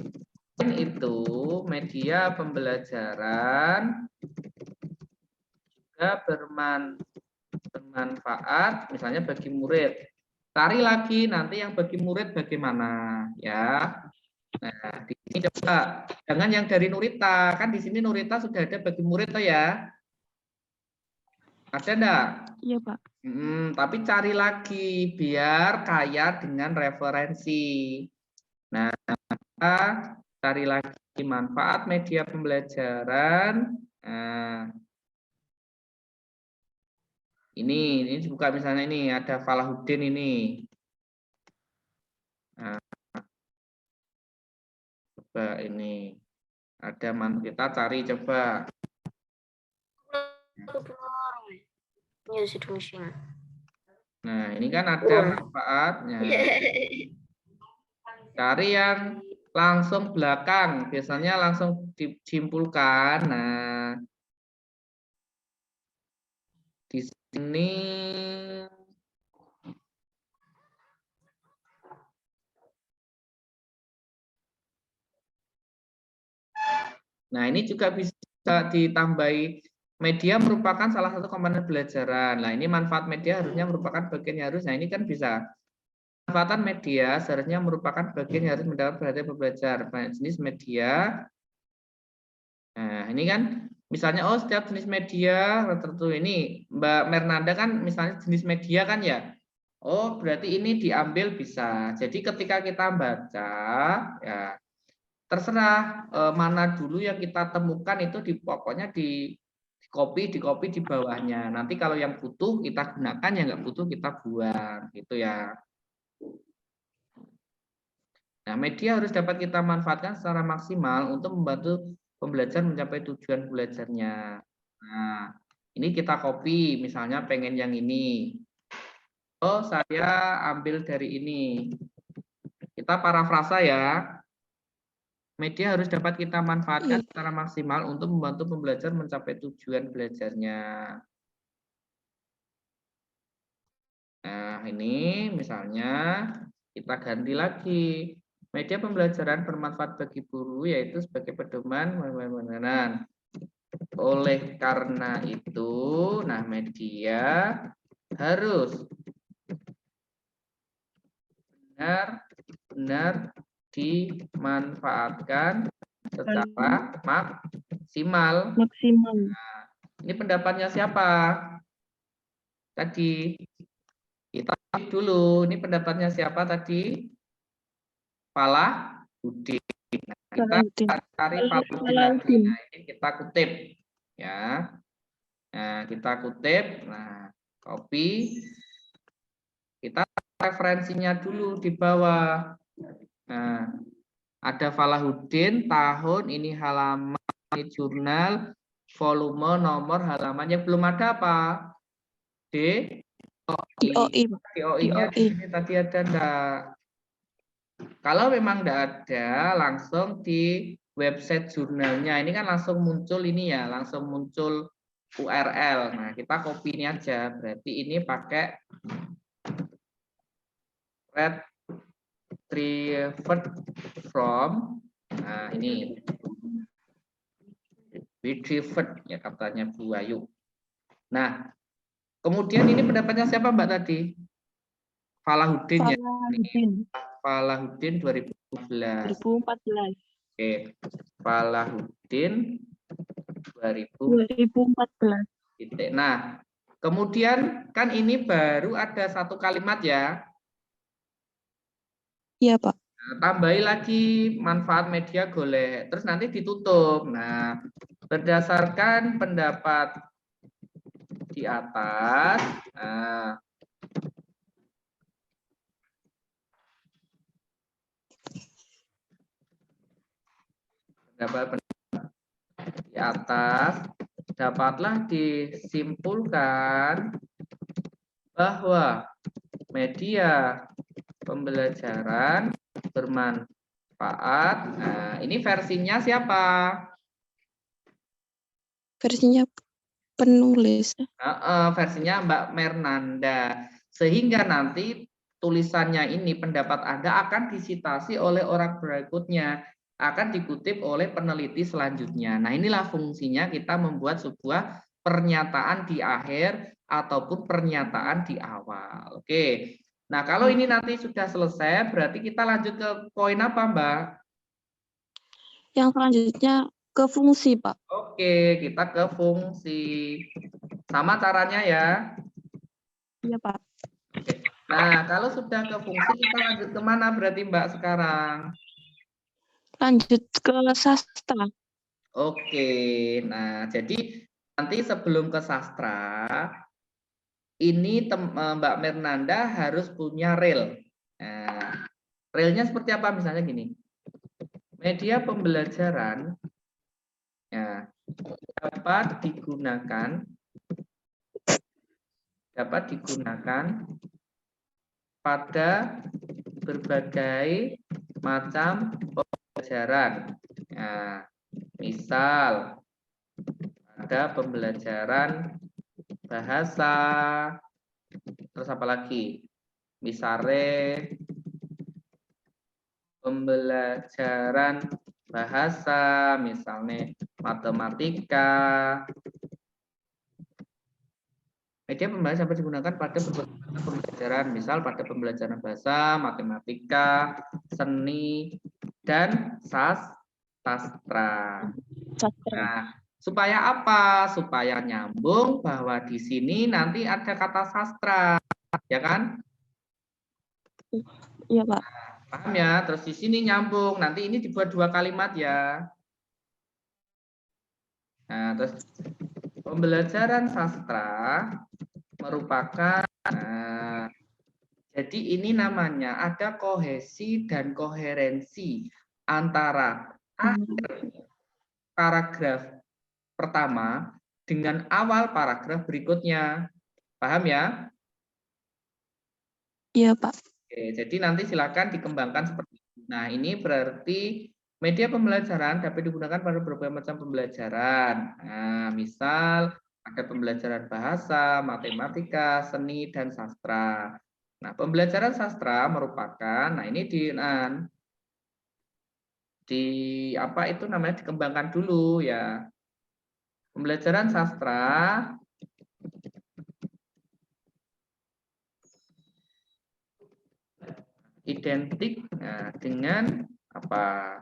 Itu media pembelajaran juga bermanfaat misalnya bagi murid. Cari lagi nanti yang bagi murid bagaimana ya. Nah, di sini coba jangan yang dari Nurita, kan di sini Nurita sudah ada bagi murid toh ya. Ada enggak? Iya, Pak. Tapi cari lagi biar kaya dengan referensi. Nah, kita cari lagi manfaat media pembelajaran. Nah, ini buka misalnya ini ada Falahuddin ini. Nah, coba ini ada kita cari coba. Nah, ini kan ada manfaatnya. Cari yang langsung belakang, biasanya langsung disimpulkan. Nah, di sini nah, ini juga bisa ditambahi. Media merupakan salah satu komponen pembelajaran. Nah, ini manfaat media harusnya merupakan bagian yang harus. Nah, ini kan bisa. Manfaatan media seharusnya merupakan bagian yang harus mendapat perhatian pembelajar. Banyak jenis media. Nah, ini kan misalnya oh setiap jenis media tertentu ini Mbak Mernanda kan misalnya jenis media kan ya. Oh, berarti ini diambil bisa. Jadi ketika kita baca ya terserah mana dulu yang kita temukan itu pokoknya di copy di bawahnya. Nanti kalau yang butuh kita gunakan, yang nggak butuh kita buang gitu ya. Nah, media harus dapat kita manfaatkan secara maksimal untuk membantu pembelajar mencapai tujuan belajarnya. Nah, ini kita copy, misalnya pengen yang ini. Oh, saya ambil dari ini. Kita parafrasa ya. Media harus dapat kita manfaatkan secara maksimal untuk membantu pembelajar mencapai tujuan belajarnya. Nah, ini misalnya kita ganti lagi. Media pembelajaran bermanfaat bagi guru yaitu sebagai pedoman. Oleh karena itu, nah media harus benar-benar dimanfaatkan secara maksimal. Ini pendapatnya siapa? Tadi kita dulu. Ini pendapatnya siapa tadi? Falahuddin. Nah, kita cari Falahuddin lagi. Nah, ini kita kutip ya. Nah, kita kutip. Nah, copy. Kita referensinya dulu di bawah. Nah, ada Falahuddin, tahun, ini halaman, ini jurnal, volume, nomor, halamannya belum ada apa? DOI-nya di sini tadi ada enggak? Kalau memang enggak ada, langsung di website jurnalnya. Ini kan langsung muncul ini ya, langsung muncul URL. Nah, kita copy ini aja. Berarti ini pakai retrieved from, nah ini retrieved ya katanya Bu Ayu. Nah, kemudian ini pendapatnya siapa Mbak tadi? Falahuddin ya. Falahuddin 2014. Oke, Falahuddin 2014. Nah, kemudian kan ini baru ada satu kalimat ya. Iya, Pak. Nah, tambahi lagi manfaat media golek, terus nanti ditutup. Nah, berdasarkan pendapat di atas, nah, pendapat di atas dapatlah disimpulkan bahwa media pembelajaran bermanfaat. Nah, ini versinya siapa? Versinya penulis. Versinya Mbak Mernanda. Sehingga nanti tulisannya ini, pendapat Anda akan disitasi oleh orang berikutnya, akan dikutip oleh peneliti selanjutnya. Nah, inilah fungsinya kita membuat sebuah pernyataan di akhir ataupun pernyataan di awal. Oke. Nah, kalau ini nanti sudah selesai, berarti kita lanjut ke poin apa, Mbak? Yang selanjutnya ke fungsi, Pak. Oke, kita ke fungsi. Sama caranya ya? Iya, Pak. Oke. Nah, kalau sudah ke fungsi, kita lanjut kemana berarti Mbak sekarang? Lanjut ke sastra. Oke, nah jadi nanti sebelum ke sastra, ini Mbak Mernanda harus punya reel. Nah, reelnya seperti apa? Misalnya gini, media pembelajaran ya, dapat digunakan pada berbagai macam pembelajaran. Nah, misal ada pembelajaran bahasa, terus apa lagi? Misalnya pembelajaran bahasa, misalnya matematika. Media pembelajaran dapat digunakan pada berbagai pembelajaran, misal pada pembelajaran bahasa, matematika, seni, dan sastra. Nah, supaya apa? Supaya nyambung bahwa di sini nanti ada kata sastra, ya kan? Iya, Pak. Paham ya? Terus di sini nyambung. Nanti ini dibuat 2 kalimat ya. Nah, terus pembelajaran sastra merupakan Jadi ini namanya ada kohesi dan koherensi antara akhir paragraf pertama dengan awal paragraf berikutnya. Paham ya? Iya, Pak. Oke, jadi nanti silakan dikembangkan seperti itu. Nah, ini berarti media pembelajaran dapat digunakan pada berbagai macam pembelajaran. Nah, misal ada pembelajaran bahasa, matematika, seni, dan sastra. Nah, pembelajaran sastra merupakan, nah ini di apa itu namanya dikembangkan dulu ya. Pembelajaran sastra identik dengan apa?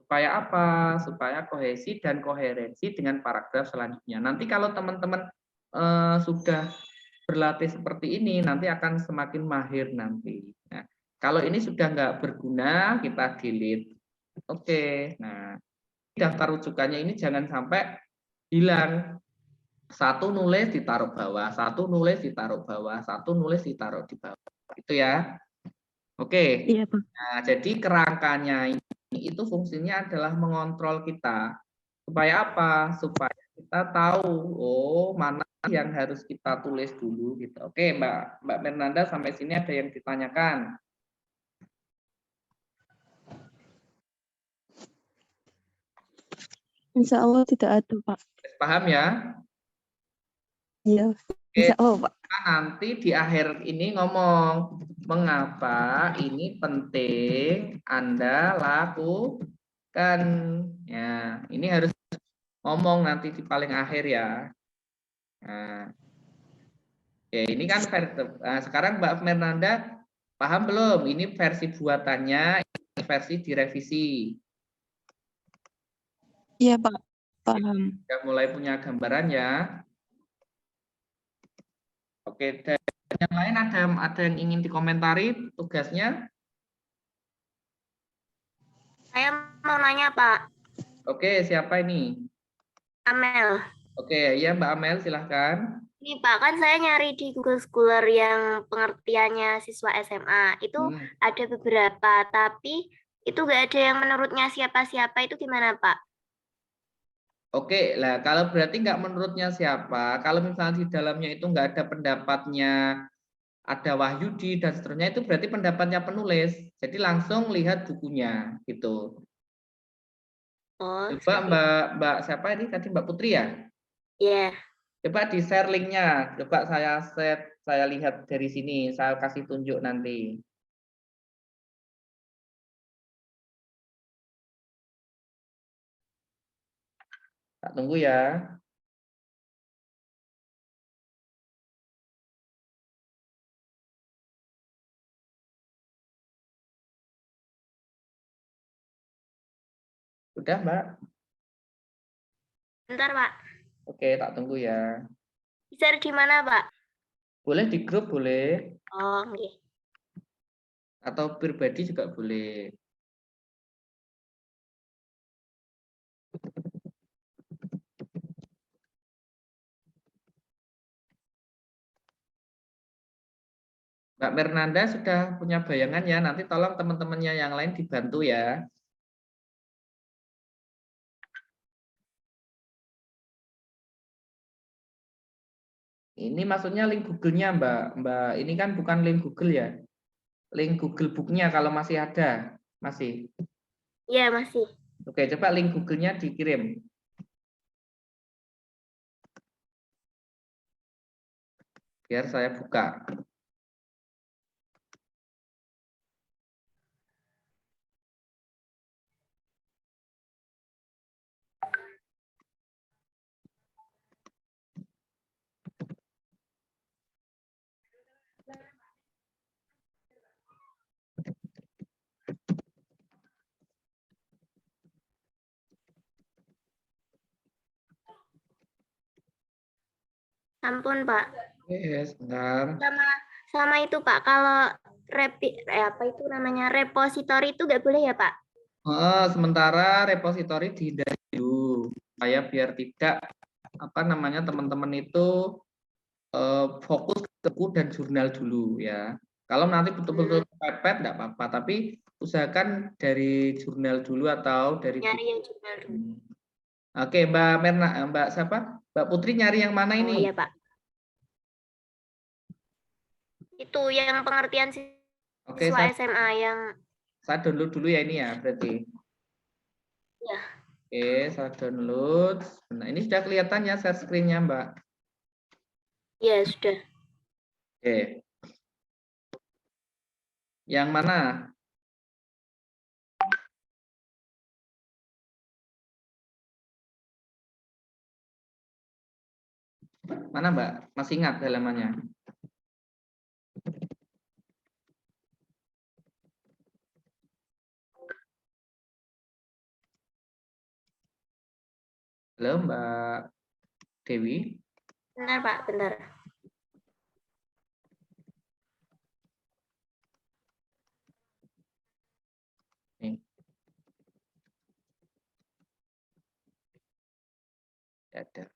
Supaya apa? Supaya kohesi dan koherensi dengan paragraf selanjutnya. Nanti kalau teman-teman sudah berlatih seperti ini, nanti akan semakin mahir nanti. Nah, kalau ini sudah nggak berguna, kita delete. Oke, nah daftar rujukannya ini jangan sampai hilang. Satu nulis ditaruh bawah, satu nulis ditaruh bawah, satu nulis ditaruh di bawah. Itu ya. Oke. Iya, Pak. Nah, jadi kerangkanya ini itu fungsinya adalah mengontrol kita. Supaya apa? Supaya kita tahu mana yang harus kita tulis dulu gitu. Oke, Mbak Fernanda, sampai sini ada yang ditanyakan? Insya Allah tidak ada, Pak. Paham ya? Iya, Oke, insya Allah, Pak. nanti di akhir ini ngomong mengapa ini penting Anda lakukan. Ya, ini harus ngomong nanti di paling akhir ya. Nah, oke, ini kan sekarang Mbak Fernanda paham belum? Ini versi buatannya, ini versi direvisi. Iya, Pak. Paham. Sudah mulai punya gambaran ya. Oke, dan yang lain ada yang ingin dikomentari tugasnya? Saya mau nanya, Pak. Oke, siapa ini? Amel. Oke, ya Mbak Amel, silahkan. Ini Pak, kan saya nyari di Google Scholar yang pengertiannya siswa SMA. Itu ada beberapa, tapi itu nggak ada yang menurutnya siapa-siapa. Itu gimana, Pak? Oke, lah kalau berarti nggak menurutnya siapa, kalau misalnya di dalamnya itu nggak ada pendapatnya, ada Wahyudi dan seterusnya, itu berarti pendapatnya penulis. Jadi langsung lihat bukunya gitu. Oh, Coba Mbak siapa ini tadi Mbak Putri ya? Iya. Coba di share linknya. Coba saya lihat dari sini. Saya kasih tunjuk nanti. Tak tunggu ya. Sudah Mbak? Bentar, Pak. Oke, tak tunggu ya. Bisa di mana, Pak? Boleh di grup boleh. Oh, oke. Atau pribadi juga boleh. Mbak Fernanda sudah punya bayangan ya, nanti tolong teman-temannya yang lain dibantu ya. Ini maksudnya link Google-nya Mbak. Ini kan bukan link Google ya. Link Google Book-nya kalau masih ada. Masih. Iya, masih. Oke, coba link Google-nya dikirim. Biar saya buka. Ampun, Pak. Oke, sebentar. Sama itu, Pak. Kalau apa itu namanya repositori itu nggak boleh ya, Pak? Sementara repositori dihindari dulu. Supaya biar tidak apa namanya teman-teman itu fokus buku dan jurnal dulu ya. Kalau nanti betul-betul kepepet enggak apa-apa, tapi usahakan dari jurnal dulu atau dari Nyari buku. yang jurnal dulu. Oke, Mbak Merna, Mbak siapa? Mbak Putri nyari yang mana Oh ini? iya, Pak. Itu yang pengertian Oke, siswa SMA yang saya download dulu ya ini ya berarti. ya. Oke, saya download. Nah, ini sudah kelihatan ya share screen-nya, Mbak. Ya, sudah. Oke. Yang mana? Mana, Mbak? Masih ingat halamannya? Halo, Mbak Dewi. Benar, Pak, benar. Nih. Ada.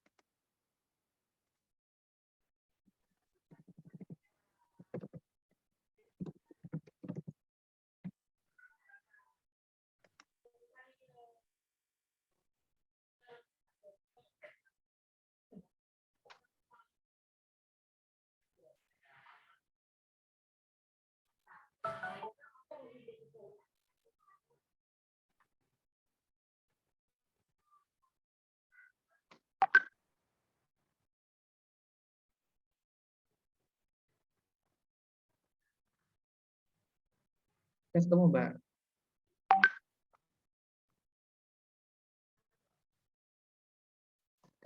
Tes ketemu, Mbak.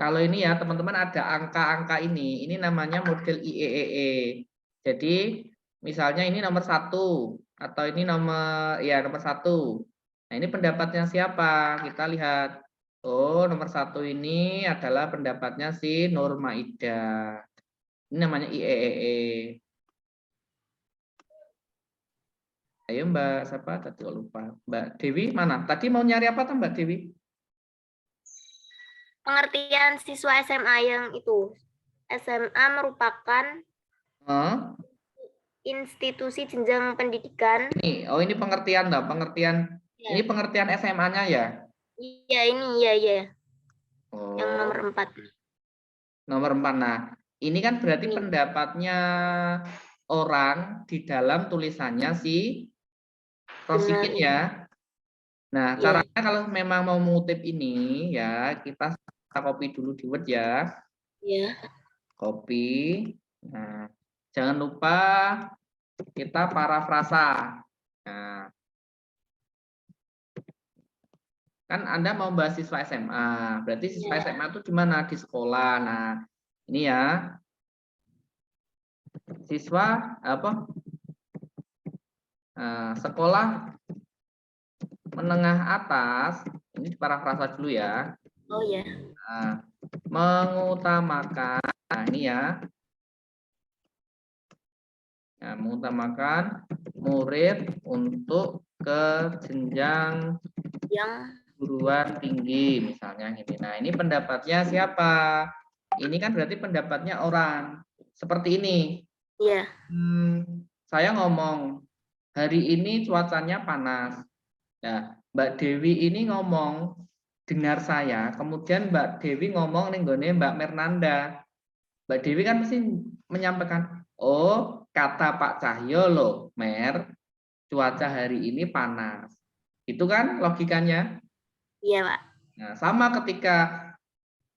Kalau ini ya teman-teman ada angka-angka ini namanya model IEEE. Jadi misalnya ini nomor 1 atau ini nomor 1. Nah ini pendapatnya siapa? Kita lihat. Oh nomor 1 ini adalah pendapatnya si Nur Maida. Ini namanya IEEE. Ayo Mbak siapa? Tadi lupa. Mbak Dewi mana? Tadi mau nyari apa tuh Mbak Dewi? Pengertian siswa SMA yang itu. SMA merupakan institusi jenjang pendidikan. Ini, oh ini pengertian toh, pengertian. Ya. Ini pengertian SMA-nya ya? Iya, ini ya. Oh. Yang nomor 4. Nomor 4. Nah, ini kan berarti pendapatnya orang di dalam tulisannya si Rosikin ya. Nah, caranya kalau memang mau mengutip ini ya, kita copy dulu di Word ya. Iya. Copy. Nah, jangan lupa kita parafrasa. Nah, kan Anda mau bahas siswa SMA, berarti siswa SMA itu di mana? Di sekolah. Nah, ini ya. Siswa apa? Sekolah menengah atas, ini parafrasa dulu ya. Oh ya. Nah, mengutamakan, nah ini ya. Nah, mengutamakan murid untuk ke jenjang yang perguruan tinggi misalnya ini. Nah, ini pendapatnya siapa? Ini kan berarti pendapatnya orang. Seperti ini. Iya. Saya ngomong hari ini cuacanya panas. Nah, Mbak Dewi ini ngomong dengar saya, kemudian Mbak Dewi ngomong nih gone Mbak Mernanda. Mbak Dewi kan mesti menyampaikan, oh kata Pak Cahyo loh, Mer, cuaca hari ini panas. Itu kan logikanya? Iya, Pak. Nah, sama ketika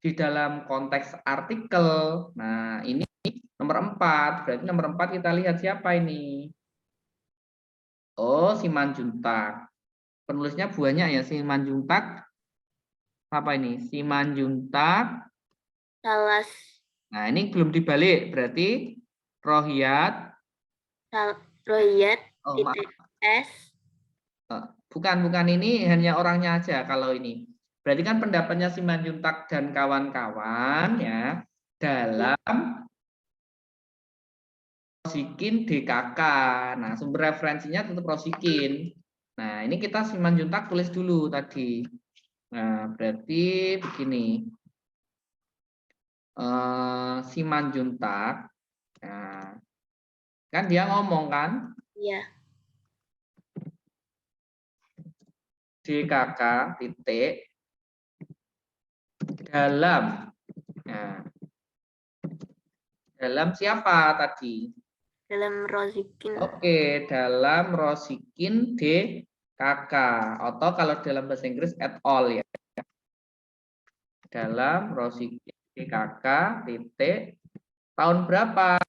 di dalam konteks artikel. Nah, ini nomor 4. Berarti nomor 4 kita lihat siapa ini? Oh, Simanjuntak. Penulisnya banyak ya, Simanjuntak. Apa ini? Simanjuntak. Salas. Nah, ini belum dibalik. Berarti Rohiyat. Rohiyat. Oh, S. Bukan ini hanya orangnya aja kalau ini. Berarti kan pendapatnya Simanjuntak dan kawan-kawan ya dalam Rosikin DKK. Nah, sumber referensinya tetap Rosikin. Nah, ini kita Simanjuntak tulis dulu tadi. Nah, berarti begini. Simanjuntak Nah, kan dia ngomong kan, Iya. DKK titik dalam. Nah, dalam siapa tadi? Dalam Rozikin. Oke, dalam Rosikin DKK atau kalau dalam bahasa Inggris et al ya. Dalam Rosikin DKK titik tahun berapa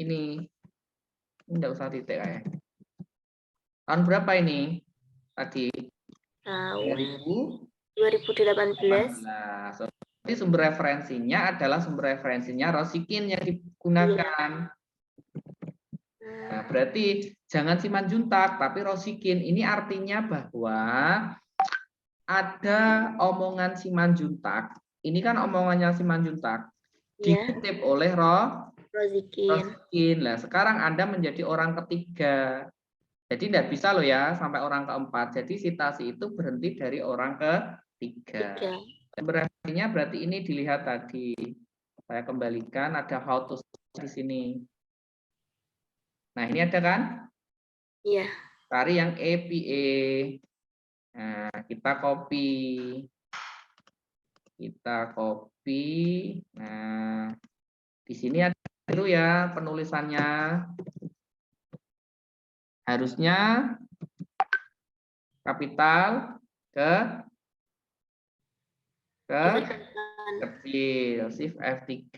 ini? Ini enggak usah titik kayak. Tahun berapa ini? Tadi Tahun 2018. 2018. Jadi sumber referensinya adalah sumber referensinya Rosikin yang digunakan. Nah, berarti jangan Simanjuntak, tapi Rosikin. Ini artinya bahwa ada omongan Simanjuntak. Ini kan omongannya Simanjuntak. Dikutip oleh Rosikin. Nah, sekarang Anda menjadi orang ketiga. Jadi tidak bisa loh ya sampai orang keempat. Jadi sitasi itu berhenti dari orang ketiga. Referensinya berarti ini dilihat tadi. Saya kembalikan ada how to di sini. Nah, ini ada kan? Iya. Cari yang APA. Nah, kita copy. Nah, di sini ada dulu ya penulisannya. Harusnya kapital ke kecil, shift F3.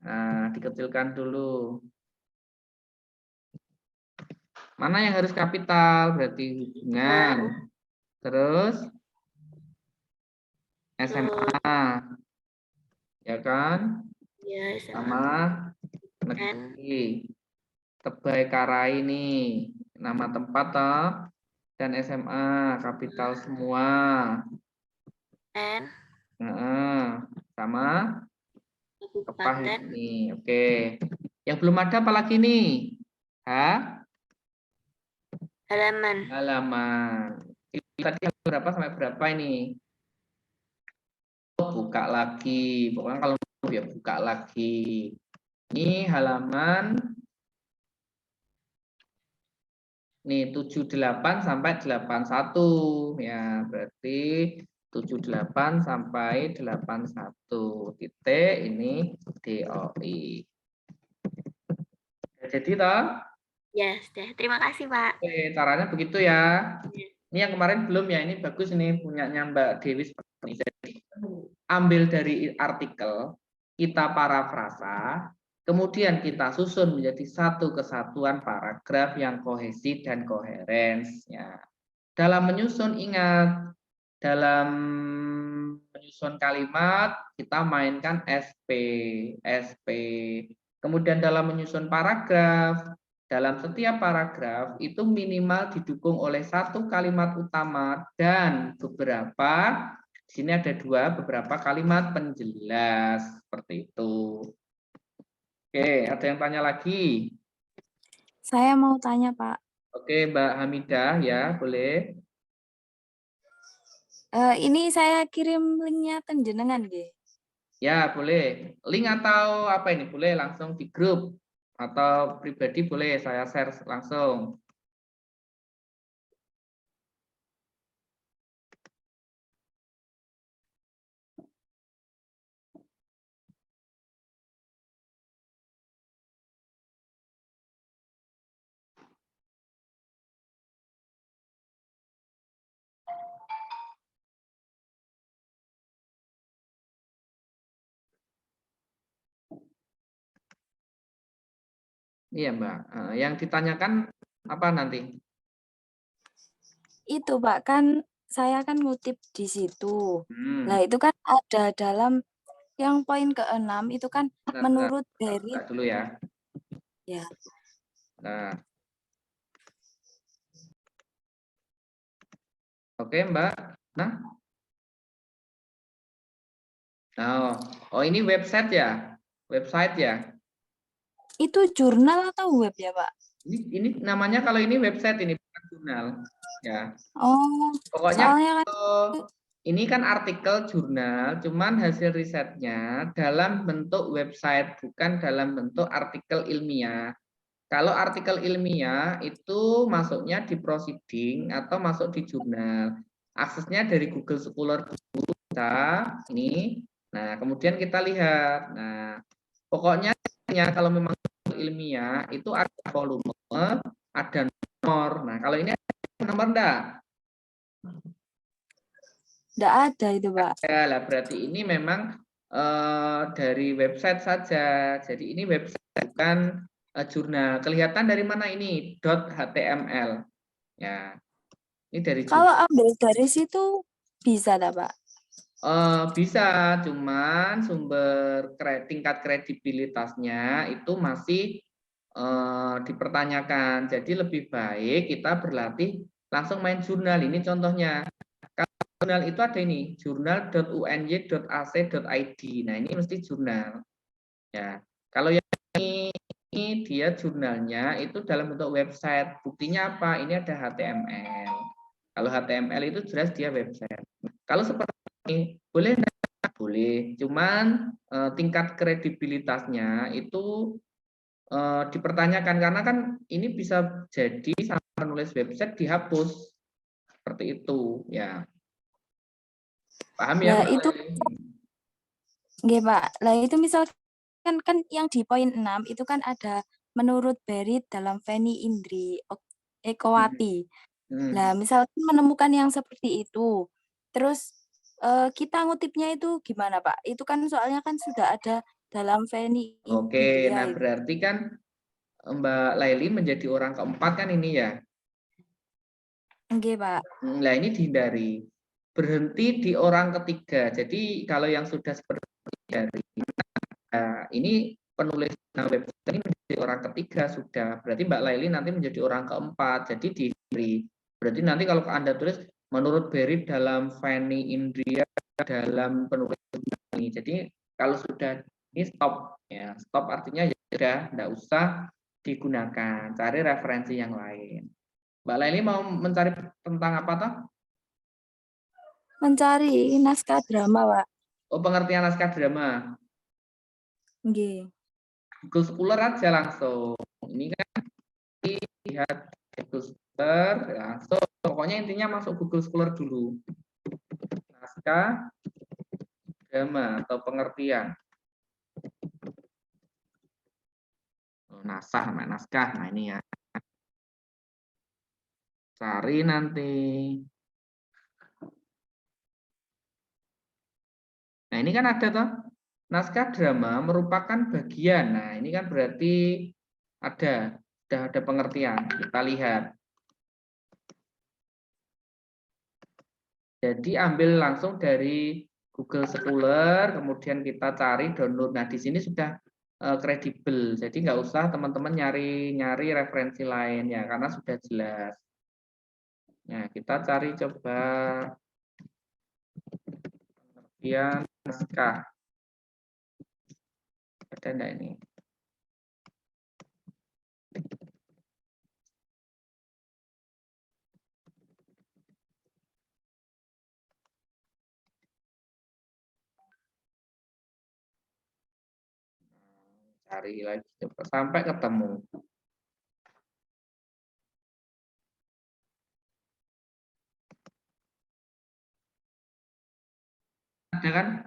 Nah, dikecilkan dulu. Mana yang harus kapital? Berarti hubungan. Terus SMA. Ya kan? Ya, sama negeri. Tebai Karai ini nama tempat toh, dan SMA kapital semua. Sama Kepah ini. Oke. Yang belum ada apa lagi nih? Halaman. Tadi berapa sampai berapa ini? Buka lagi. Pokoknya kalau ya buka lagi. Ini halaman nih 78 sampai 81 ya, berarti 78 sampai 81 titik ini DOI. Jadi toh? Ya, sudah. Terima kasih, Pak. Oke, caranya begitu ya. Ini yang kemarin belum ya, ini bagus ini punyanya Mbak Dewi seperti ini. Jadi ambil dari artikel, kita parafrasa, kemudian kita susun menjadi satu kesatuan paragraf yang kohesi dan koherens. Ya. Dalam menyusun, ingat, dalam menyusun kalimat kita mainkan SP. Kemudian dalam menyusun paragraf, dalam setiap paragraf itu minimal didukung oleh satu kalimat utama dan beberapa, di sini ada beberapa kalimat penjelas seperti itu. Oke, ada yang tanya lagi? Saya mau tanya, Pak. Oke, Mbak Hamidah ya, boleh. Ini saya kirim linknya ke jenengan, nggih. Ya, boleh. Link atau apa ini? Boleh langsung di grup atau pribadi boleh saya share langsung. Iya, Mbak. Yang ditanyakan apa nanti? Itu, Pak, kan saya kan ngutip di situ. Nah, itu kan ada dalam yang poin ke-6 itu kan menurut dari dulu ya. Ya. Nah. Oke, Mbak. Nah. Oh, ini website ya? Website ya? Itu jurnal atau web ya, Pak? Ini namanya kalau ini website, ini bukan jurnal. Ya. Oh, Pokoknya soalnya kan ini kan artikel jurnal, cuman hasil risetnya dalam bentuk website, bukan dalam bentuk artikel ilmiah. Kalau artikel ilmiah itu masuknya di proceeding atau masuk di jurnal. Aksesnya dari Google Scholar bisa ini. Nah, kemudian kita lihat. Nah, pokoknya kalau memang ilmiah itu ada volume, ada nomor. Nah, kalau ini ada nomor enggak? Enggak ada itu, Pak. Ya, lah berarti ini memang dari website saja. Jadi ini website bukan jurnal. Kelihatan dari mana ini? .html. Ya. Ini dari Kalau ambil dari situ bisa enggak, Pak? Bisa, cuman sumber tingkat kredibilitasnya itu masih dipertanyakan. Jadi lebih baik kita berlatih langsung main jurnal. Ini contohnya. Kalau jurnal itu ada ini, jurnal.uny.ac.id. Nah, ini mesti jurnal. Ya. Kalau yang ini dia jurnalnya itu dalam bentuk website. Buktinya apa? Ini ada HTML. Kalau HTML itu jelas dia website. Kalau seperti ini boleh enggak? Boleh, cuman tingkat kredibilitasnya itu dipertanyakan karena kan ini bisa jadi sama penulis website dihapus seperti itu ya. Paham ya? Nah, itu nggih, Pak. Lah itu misalkan kan yang di poin 6 itu kan ada menurut Berit dalam Feni Indri Ekowati. Nah, misalkan menemukan yang seperti itu, terus kita ngutipnya itu gimana, Pak? Itu kan soalnya kan sudah ada dalam Feni Indri. Oke, nah berarti kan Mbak Laili menjadi orang keempat kan ini ya? Nggih, Pak. Nah, ini dihindari. Berhenti di orang ketiga. Jadi kalau yang sudah seperti dari ini penulis website ini menjadi orang ketiga sudah. Berarti Mbak Laili nanti menjadi orang keempat. Jadi dihindari. Berarti nanti kalau Anda tulis menurut Berit dalam Feni Indria dalam penulis ini. Jadi kalau sudah ini stop ya. Stop artinya ya sudah enggak usah digunakan. Cari referensi yang lain. Mbak Laili mau mencari tentang apa toh? Mencari naskah drama, Pak. Oh, pengertian naskah drama. Nggih. Google Scholar aja langsung. Ini kan lihat Google Scholar langsung. Pokoknya intinya masuk Google Scholar dulu. Naskah drama atau pengertian. Nasah, naskah. Nah ini ya. Cari nanti. Nah ini kan ada toh. Naskah drama merupakan bagian. Nah ini kan berarti sudah ada pengertian. Kita lihat. Jadi ambil langsung dari Google Scholar, kemudian kita cari download. Nah di sini sudah kredibel. Jadi nggak usah teman-teman nyari referensi lain ya, karena sudah jelas. Nah kita cari coba pengertian naskah. Ada enggak ini? Cari lagi coba sampai ketemu. Ada kan?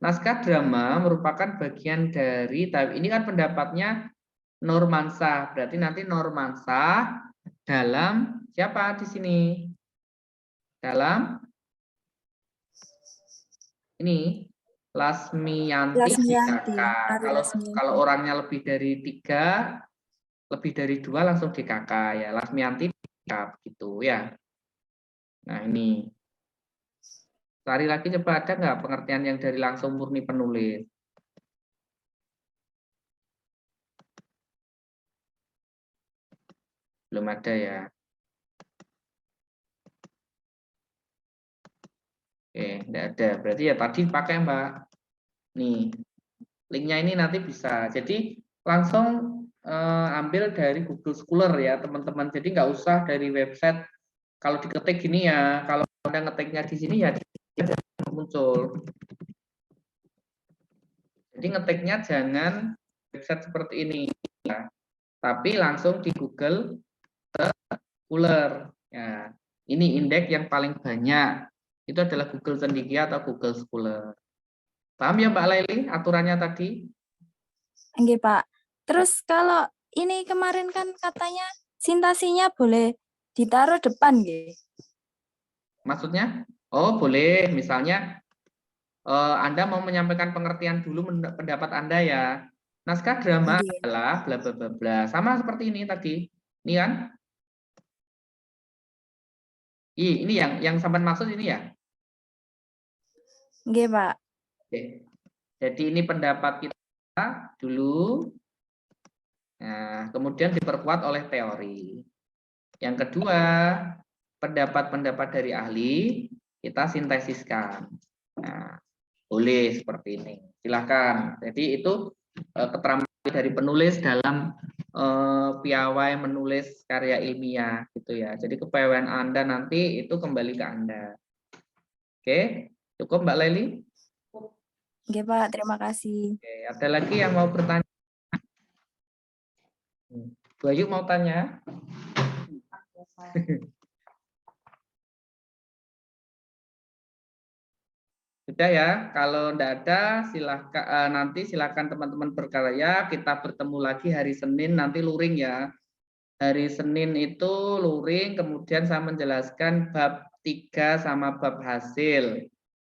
Naskah drama merupakan bagian dari, ini kan pendapatnya Nurmansah, berarti nanti Nurmansah dalam siapa di sini? Dalam ini Lasmiyanti di kakak. Kalau orangnya lebih dari 3, lebih dari 2 langsung di kakak ya. Lasmiyanti di kakak gitu ya. Nah ini. Cari lagi coba ada nggak pengertian yang dari langsung murni penulis? Belum ada ya. Oke, enggak ada. Berarti ya tadi pakai Mbak. Nih, linknya ini nanti bisa. Jadi langsung ambil dari Google Scholar ya teman-teman. Jadi nggak usah dari website. Kalau diketik gini ya, kalau Anda ngetiknya di sini ya muncul. Jadi ngetiknya jangan website seperti ini, ya. Tapi langsung di Google Scholar. Ya, ini indeks yang paling banyak. Itu adalah Google Cendekia atau Google Scholar. Paham ya Mbak Laili aturannya tadi? Oke, Pak. Terus kalau ini kemarin kan katanya sintasinya boleh ditaruh depan, nggih. Maksudnya? Oh, boleh. Misalnya Anda mau menyampaikan pengertian dulu pendapat Anda ya. Naskah drama adalah bla bla bla bla. Sama seperti ini tadi. Ini kan? Ini yang sampean maksud ini ya? Nggih, Pak. Oke. Jadi ini pendapat kita dulu. Nah, kemudian diperkuat oleh teori. Yang kedua, pendapat-pendapat dari ahli kita sintesiskan. Nah, boleh seperti ini. Silakan. Jadi itu keterampilan dari penulis dalam piawai menulis karya ilmiah gitu ya. Jadi kepiawaian Anda nanti itu kembali ke Anda. Oke, cukup Mbak Leli? Oke, Pak. Terima kasih. Oke, ada lagi yang mau bertanya? Bu Ayu mau tanya? Sudah ya, kalau tidak ada silahkan nanti silakan teman-teman berkarya, kita bertemu lagi hari Senin nanti luring ya. Hari Senin itu luring, kemudian saya menjelaskan bab 3 sama bab hasil.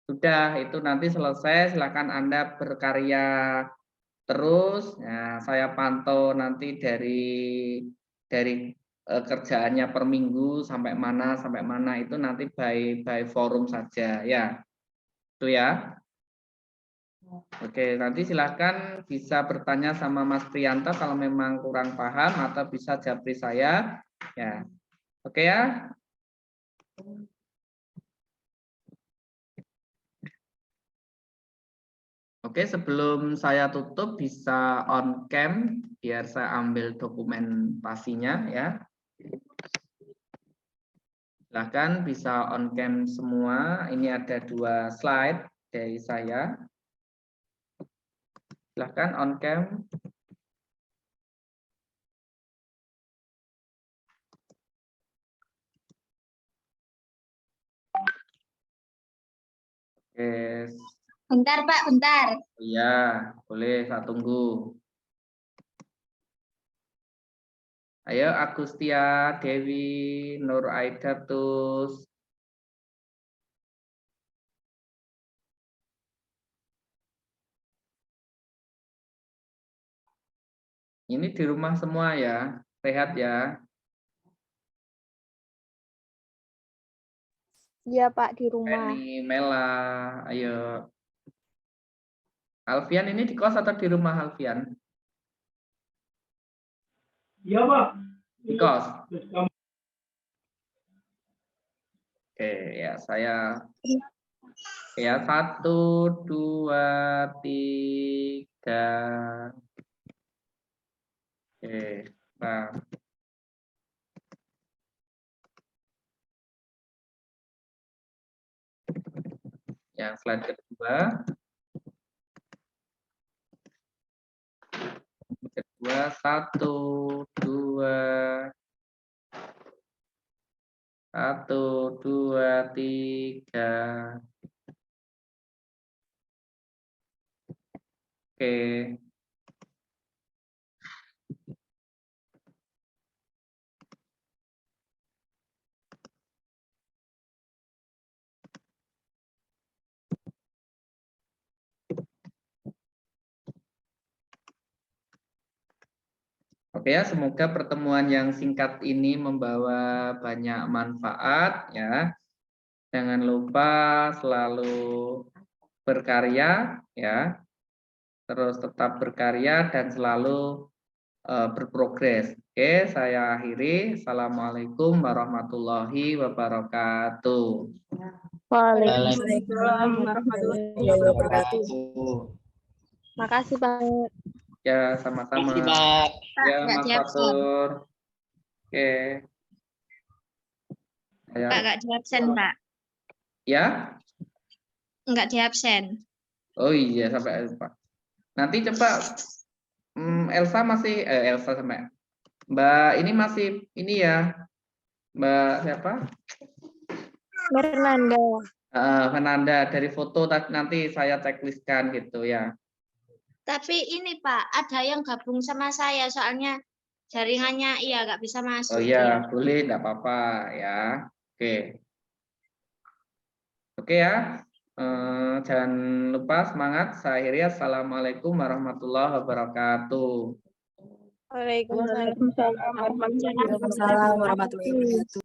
Sudah, itu nanti selesai, silakan Anda berkarya terus. Ya, saya pantau nanti dari kerjaannya per minggu sampai mana itu nanti by forum saja ya. Itu ya. Oke, nanti silahkan bisa bertanya sama Mas Priyanto kalau memang kurang paham atau bisa japri saya. Ya, oke ya. Oke, sebelum saya tutup bisa on cam biar saya ambil dokumentasinya ya. Silahkan bisa on cam semua. Ini ada 2 slide dari saya. Silahkan on cam. Oke. Bentar Pak, bentar. Iya, boleh saya tunggu. Ayo Agustia, Dewi, Nur Aidatus. Ini di rumah semua ya, sehat ya. Iya Pak, di rumah. Penny, Mela, ayo. Alfian ini di kos atau di rumah Alfian? Iya Pak. Di kos. Oke ya, saya ya 1, 2, 3. Oke, nah. Yang slide kedua. Kedua 1, 2. 1, 2, 3. Oke. Oke ya, semoga pertemuan yang singkat ini membawa banyak manfaat ya. Jangan lupa selalu berkarya ya. Terus tetap berkarya dan selalu berprogres. Oke, saya akhiri. Assalamualaikum warahmatullahi wabarakatuh. Waalaikumsalam warahmatullahi wabarakatuh. Makasih Pak. Ya, sama-sama. Terima kasih, Pak. Ya, Nggak Mas di absen. Fatur. Oke. Pak, nggak di absen Pak. Ya, enggak di absen. Oh iya, sampai lupa. Nanti coba Elsa masih Elsa sampai Mbak ini masih ini ya. Mbak siapa? Fernanda. Fernanda, dari foto nanti saya checklistkan gitu ya. Tapi ini Pak, ada yang gabung sama saya soalnya jaringannya iya nggak bisa masuk. Oh iya, boleh, enggak apa-apa ya. Oke. Oke ya. Jangan lupa semangat. Saya akhiri. Assalamualaikum warahmatullahi wabarakatuh. Waalaikumsalam warahmatullahi wabarakatuh. Waalaikumsalam warahmatullahi wabarakatuh.